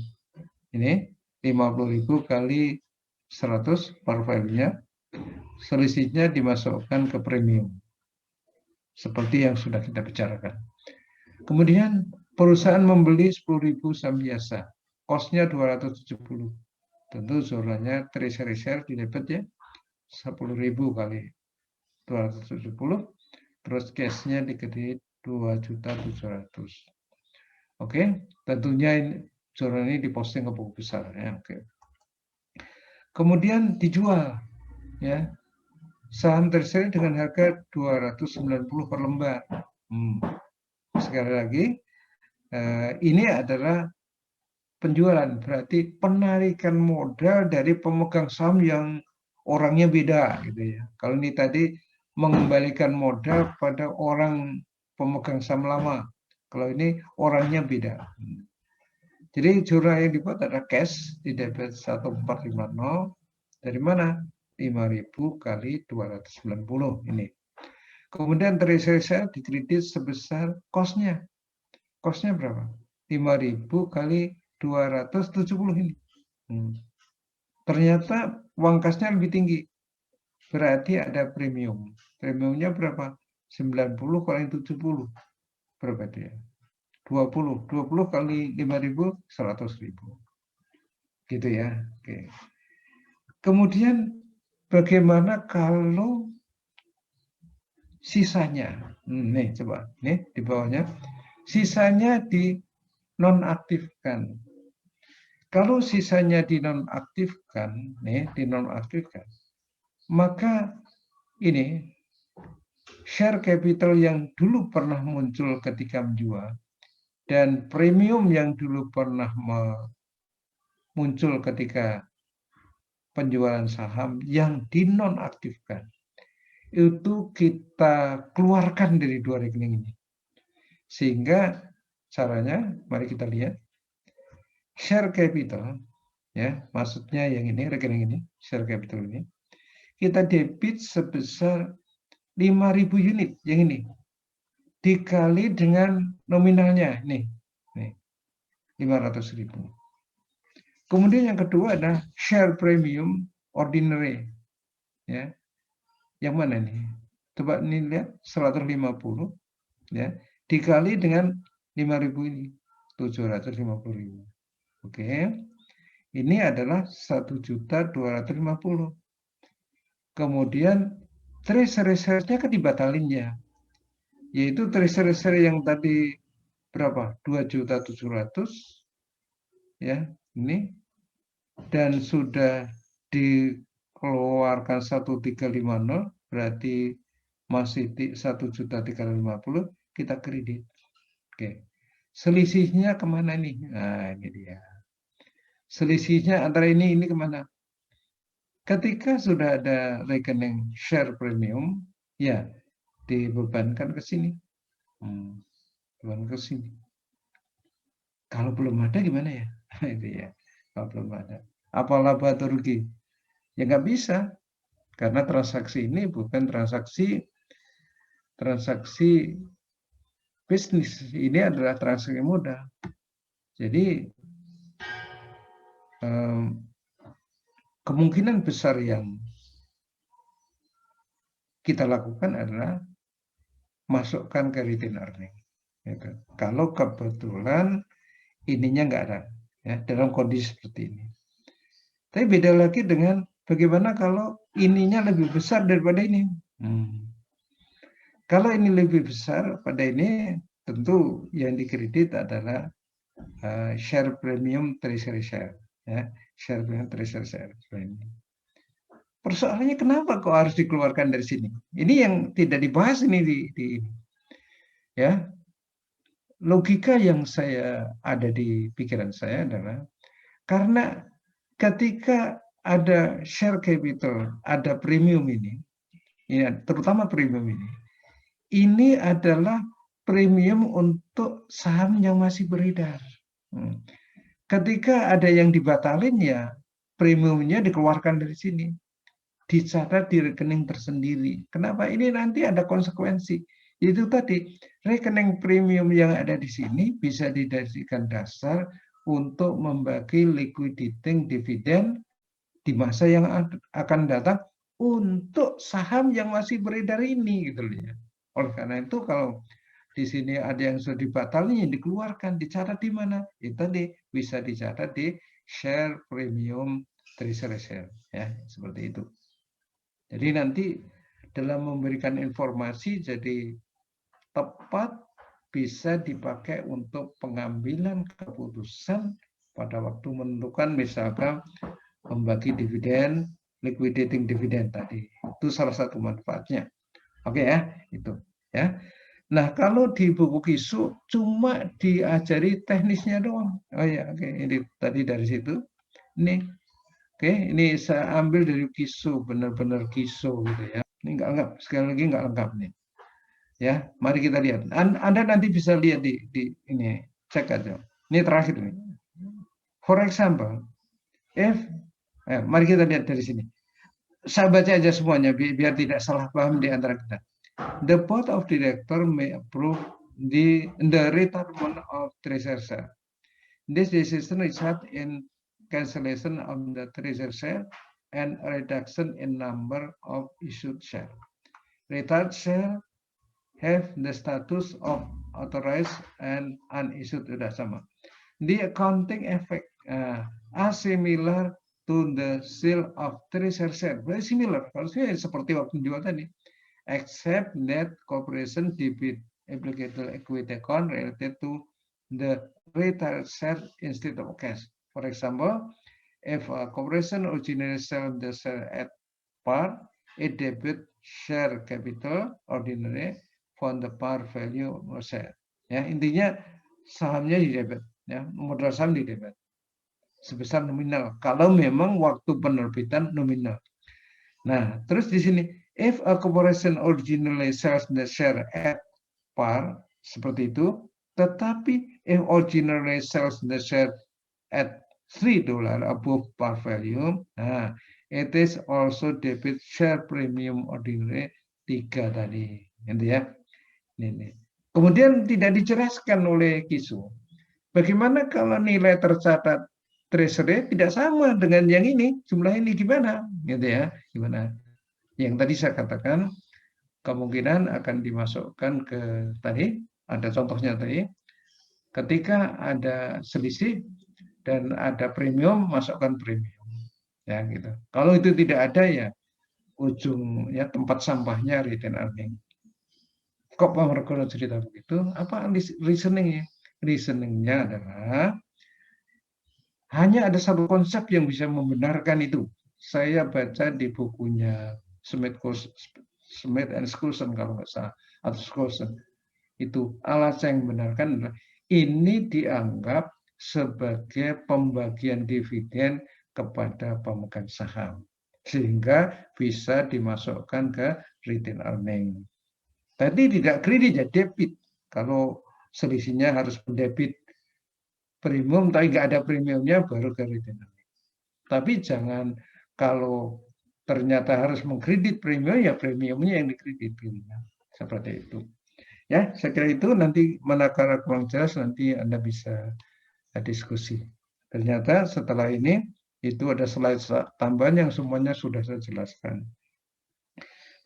ini 50.000 kali 100 par value-nya. Selisihnya dimasukkan ke premium. Seperti yang sudah kita bicarakan. Kemudian perusahaan membeli 10.000 saham biasa. Cost-nya 270. Tentu jumlahnya treasury share di debit ya. 10.000 kali 270. Terus cash-nya di kredit 2.700.000. Oke, tentunya jurnal ini diposting ke buku besar ya. Oke. Kemudian dijual ya. Saham treasury dengan harga 290 per lembar. Sekali lagi, ini adalah penjualan, berarti penarikan modal dari pemegang saham yang orangnya beda gitu ya. Kalau ini tadi mengembalikan modal pada orang pemegang saham lama. Kalau ini orangnya beda. Jadi jurnal yang dibuat ada cash di debit 1450. Dari mana? 5.000 kali 290 ini. Kemudian treasury share dikredit sebesar cost-nya. Cost-nya berapa? 5.000 kali 270 ini. Ternyata uang kasnya lebih tinggi. Berarti ada premium. Premiumnya berapa? 90 kali 70. Berapa dia? 20. 20 kali 5.000, 100.000. Gitu ya. Oke. Kemudian bagaimana kalau sisanya? Nih coba. Nih di bawahnya. Sisanya dinonaktifkan. Kalau sisanya dinonaktifkan, maka ini share capital yang dulu pernah muncul ketika menjual dan premium yang dulu pernah muncul ketika penjualan saham yang dinonaktifkan itu kita keluarkan dari dua rekening ini. Sehingga caranya, mari kita lihat. Share capital, ya, maksudnya yang ini, rekening ini, share capital ini, kita debit sebesar 5.000 unit, yang ini. dikali dengan nominalnya, nih 500.000. Kemudian yang kedua adalah share premium ordinary, ya. Yang mana nih? Coba ini lihat 150, ya, dikali dengan 5.000 ini 750.000. Oke. Ini adalah 1.250.000. Kemudian treasury-nya kan dibatalinnya, yaitu treasury yang tadi berapa? 2.700.000, ya, ini, dan sudah dikeluarkan 1.350, berarti masih 1.350.000, kita kredit. Oke. Selisihnya kemana nih? Nah, ini dia. Selisihnya antara ini kemana? Ketika sudah ada rekening share premium, ya dibebankan ke sini. Beban ke sini. Kalau belum ada gimana ya? Itu ya. Kalau belum ada. Apa laba atau rugi? Ya nggak bisa. Karena transaksi ini bukan transaksi bisnis. Ini adalah transaksi modal. Jadi kemungkinan besar yang kita lakukan adalah masukkan ke retained earning. Gitu. Kalau kebetulan ininya nggak ada, ya, dalam kondisi seperti ini. Tapi beda lagi dengan bagaimana kalau ininya lebih besar daripada ini. Kalau ini lebih besar pada ini, tentu yang dikredit adalah share premium treasury share, ya, share premium treasury share. Persoalannya kenapa kok harus dikeluarkan dari sini? Ini yang tidak dibahas ini ya. Logika yang ada di pikiran saya adalah karena ketika ada share capital, ada premium ini, ya, terutama premium ini adalah premium untuk saham yang masih beredar. Ketika ada yang dibatalin, ya premiumnya dikeluarkan dari sini, dicatat di rekening tersendiri. Kenapa? Ini nanti ada konsekuensi. Itu tadi, rekening premium yang ada di sini bisa dijadikan dasar untuk membagi liquidating dividen di masa yang akan datang untuk saham yang masih beredar ini, gitu loh ya. Oleh karena itu, kalau di sini ada yang sudah dibatalkan, dikeluarkan, dicatat di mana? Itu tadi bisa dicatat di share premium treasury share, ya, seperti itu. Jadi nanti dalam memberikan informasi jadi tepat, bisa dipakai untuk pengambilan keputusan pada waktu menentukan, misalkan membagi dividen, liquidating dividen tadi. Itu salah satu manfaatnya. Oke ya, itu ya. Nah, kalau di buku Kisu cuma diajari teknisnya doang. Oh ya, oke, ini tadi dari situ. Ini, oke, ini saya ambil dari Kisu, benar-benar Kisu gitu ya. Ini nggak lengkap, sekali lagi nggak lengkap nih. Ya, mari kita lihat. Anda nanti bisa lihat di ini, cek aja. Ini terakhir nih. For example, mari kita lihat dari sini. Saya baca aja semuanya biar tidak salah paham di antara kita. The board of director may approve the retirement of treasury share. This decision results in cancellation of the treasury share and reduction in number of issued share. Retired share have the status of authorized and unissued, sudah sama. The accounting effect are similar to the sale of treasury share. Very similar, harusnya seperti waktu jual tadi. Except that corporation debit applicable equity account related to the retail share instead of cash. For example, if a corporation originally sell the share at par, it debit share capital ordinary from the par value of share. Ya, intinya sahamnya di debit, ya, modal saham di debit sebesar nominal. Kalau memang waktu penerbitan nominal. Nah, terus di sini, if a corporation originally sells the share at par, seperti itu, tetapi if originally sells the share at $3 above par value, nah, it is also debit share premium ordinary 3 tadi, gitu ya. Ini. Kemudian tidak dijelaskan oleh Kisu. Bagaimana kalau nilai tercatat treasury tidak sama dengan yang ini, jumlah ini gimana? Gitu ya, gimana? Yang tadi saya katakan kemungkinan akan dimasukkan ke tadi, ada contohnya tadi, ketika ada selisih dan ada premium, masukkan premium. Ya gitu. Kalau itu tidak ada ya ujungnya tempat sampahnya return earning. Kok Pak Margono cerita begitu? Apa reasoningnya? Reasoningnya adalah hanya ada satu konsep yang bisa membenarkan itu. Saya baca di bukunya Smith and Schulson kalau nggak salah, atau Schulson. Itu alasan yang membenarkan adalah ini dianggap sebagai pembagian dividen kepada pemegang saham. Sehingga bisa dimasukkan ke return earning. Tadi tidak kredit ya debit. Kalau selisihnya harus mendebit premium tapi nggak ada premiumnya baru ke return earning. Tapi jangan kalau ternyata harus mengkredit premium ya premiumnya yang dikredit seperti itu. Ya, saya kira itu nanti manakala kurang jelas nanti Anda bisa diskusi. Ternyata setelah ini itu ada slide tambahan yang semuanya sudah saya jelaskan.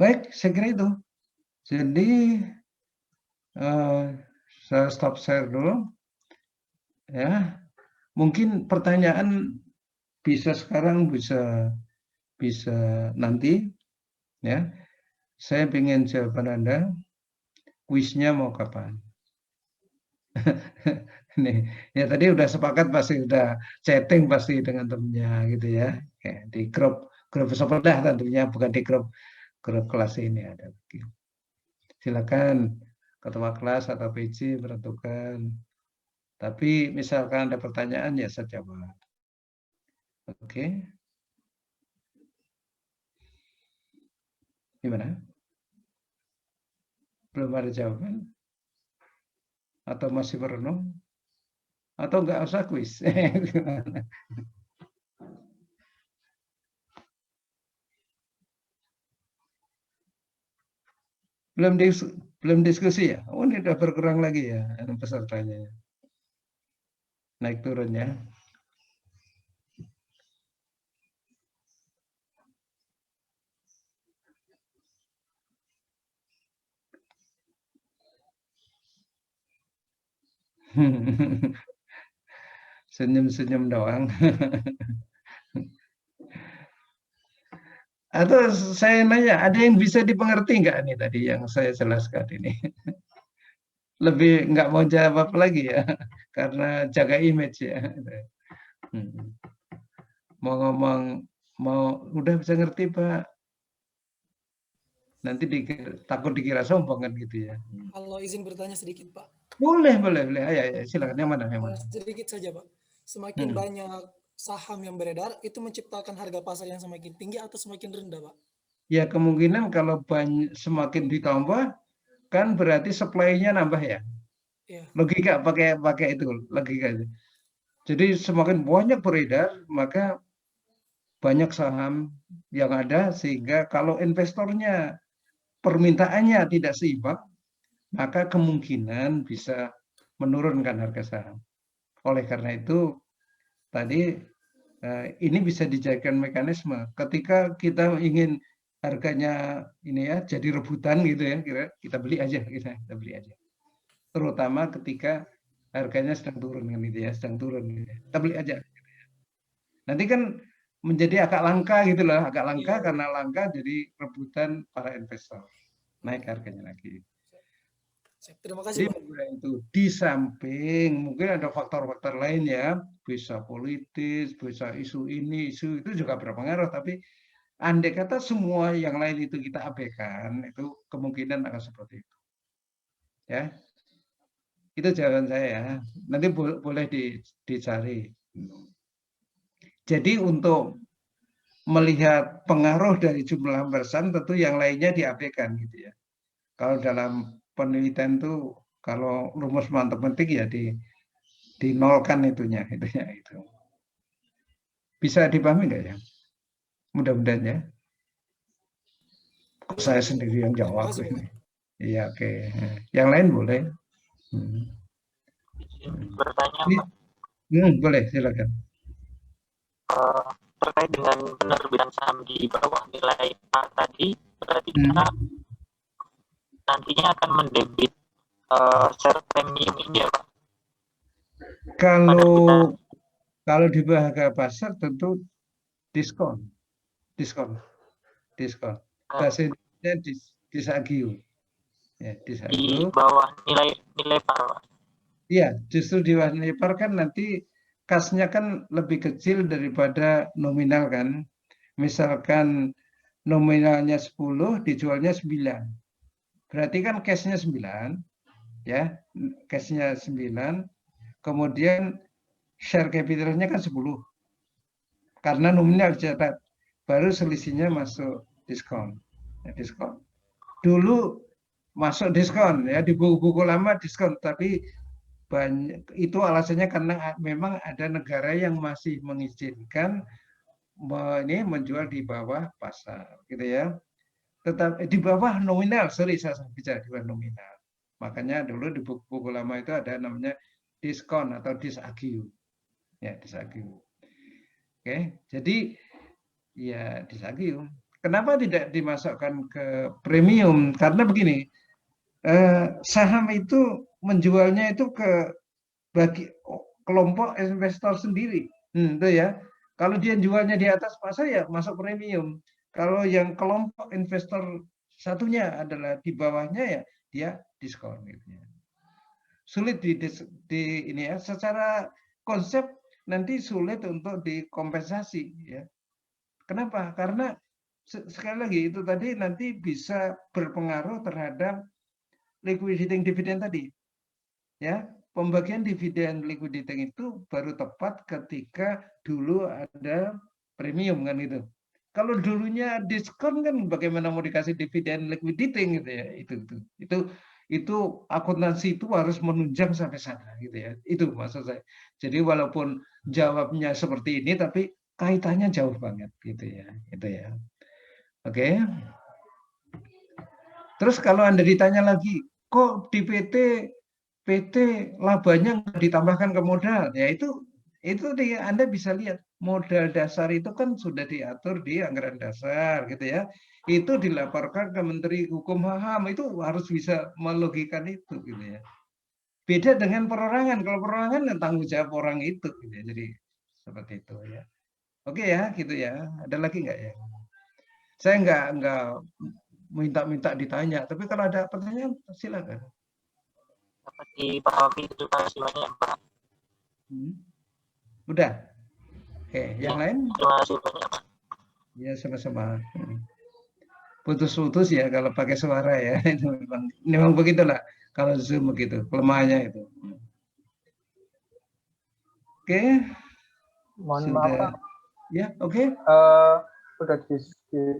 Baik, saya kira itu. Jadi saya stop share dulu. Ya, mungkin pertanyaan bisa sekarang, bisa nanti. Ya, saya ingin jawaban Anda. Kuisnya mau kapan? Nih, ya tadi udah sepakat pasti udah chatting pasti dengan temennya gitu ya. Di grup sebelah tentunya bukan di grup kelas ini ada. Silakan ketua kelas atau PJ menentukan. Tapi misalkan ada pertanyaan ya saya jawab. Oke. Gimana? Belum ada jawaban? Atau masih merenung? Atau nggak usah kuis? belum diskusi ya? Oh ini udah berkurang lagi ya pesertanya. Naik turun ya. Senyum-senyum doang. Atau saya nanya, ada yang bisa dipengerti nggak nih tadi yang saya jelaskan ini? Lebih nggak mau jawab lagi ya, karena jaga image ya. Mau ngomong, udah bisa ngerti Pak. Nanti takut dikira sombong kan gitu ya. Kalau izin bertanya sedikit Pak. Boleh. Ayo, silakan. Yang mana? Sedikit saja Pak. Semakin banyak saham yang beredar, itu menciptakan harga pasar yang semakin tinggi atau semakin rendah Pak? Ya kemungkinan kalau semakin ditambah, kan berarti supply-nya nambah ya. Ya. Logika pakai itu logika itu. Jadi semakin banyak beredar, maka banyak saham yang ada sehingga kalau investornya permintaannya tidak seimbang, maka kemungkinan bisa menurunkan harga saham. Oleh karena itu tadi ini bisa dijadikan mekanisme ketika kita ingin harganya ini ya jadi rebutan gitu ya, kita beli aja kita beli aja. Terutama ketika harganya sedang turun kan gitu ya, sedang turun gitu ya. Kita beli aja. Nanti kan menjadi agak langka gitu loh, agak langka karena langka jadi rebutan para investor. Naik harganya lagi. Terima kasih Pak. Itu di samping mungkin ada faktor-faktor lain ya, bisa politis, bisa isu ini, isu itu juga berpengaruh. Tapi andai kata semua yang lain itu kita abaikan, itu kemungkinan akan seperti itu. Ya, itu jawaban saya ya. Nanti boleh dicari. Jadi untuk melihat pengaruh dari jumlah persen tentu yang lainnya diabaikan gitu ya. Kalau dalam penelitian itu kalau rumus matematik ya dinolkan itunya itu. Bisa dipahami nggak ya? Mudah-mudahan ya. Kok saya sendiri yang jawab ini. Iya, oke. Yang lain boleh. Bertanya, Ini, Pak, boleh, silakan. terkait dengan penerbitan saham di bawah nilai par tadi, berarti kita nantinya akan mendebit share premium ini ya, Pak? Kalau kalau di harga pasar tentu diskon, diskon, diskon. Bahasa Indonesia disagio, ya Di disagio. bawah nilai par, Pak. Iya, justru di nilai par kan nanti kasnya kan lebih kecil daripada nominal kan. Misalkan nominalnya 10, dijualnya 9. Berarti kan cashnya 9, ya, cashnya 9. Kemudian share capitalnya kan 10. Karena nominal dicatat, baru selisihnya masuk diskon. Ya, diskon. Dulu masuk diskon ya di buku-buku lama diskon, tapi banyak itu alasannya karena memang ada negara yang masih mengizinkan ini menjual di bawah pasar, gitu ya. Tetap di bawah nominal, sorry saya bicara di bawah nominal. Makanya dulu di buku-buku lama itu ada namanya diskon atau disagio, ya disagio. Oke, jadi ya disagio. Kenapa tidak dimasukkan ke premium? Karena begini, saham itu menjualnya itu ke bagi kelompok investor sendiri. Itu ya. Kalau dia jualnya di atas pasar ya masuk premium. Kalau yang kelompok investor satunya adalah di bawahnya ya dia diskon gitu ya. Sulit di ini ya, secara konsep nanti sulit untuk dikompensasi ya. Kenapa? Karena sekali lagi itu tadi nanti bisa berpengaruh terhadap liquidating dividend tadi. Ya, pembagian dividen liquidating itu baru tepat ketika dulu ada premium kan itu. Kalau dulunya diskon kan bagaimana mau dikasih dividen liquidating gitu ya. Itu akuntansi itu harus menunjang sampai sana gitu ya. Itu maksud saya. Jadi walaupun jawabnya seperti ini tapi kaitannya jauh banget gitu ya. Itu ya. Oke. Terus kalau Anda ditanya lagi, kok di PT labanya nggak ditambahkan ke modal? Ya itu Anda bisa lihat modal dasar itu kan sudah diatur di anggaran dasar gitu ya. Itu dilaporkan ke Menteri Hukum HAM, itu harus bisa melogikan itu gitu ya. Beda dengan perorangan. Kalau perorangan kan tanggung jawab orang itu gitu ya. Jadi seperti itu ya. Oke ya, gitu ya. Ada lagi nggak ya? Saya nggak minta ditanya, tapi kalau ada pertanyaan silakan. Dapat dipahami, terima kasih banyak, Pak. Udah. Oke, yang lain? Terima kasih banyak, Pak. Ya, sama-sama. Putus-putus ya kalau pakai suara ya. Itu memang begitulah. Kalau Zoom begitu, kelemahannya itu. Oke. Mohon Sudah. maaf, Pak. Ya, oke. Udah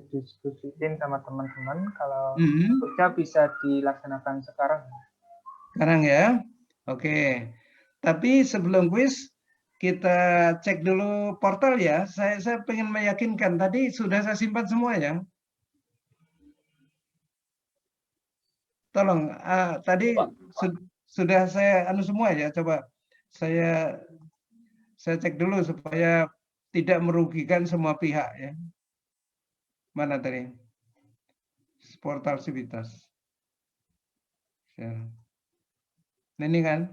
diskusiin sama teman-teman kalau kerja bisa dilaksanakan sekarang. Sekarang ya. Oke. Tapi sebelum kuis kita cek dulu portal ya. Saya pengen meyakinkan tadi sudah saya simpan semua ya. Tolong tadi sudah saya semua ya. Coba saya cek dulu supaya tidak merugikan semua pihak ya. Mana tadi? Portal Civitas. Ya. Nah, ini kan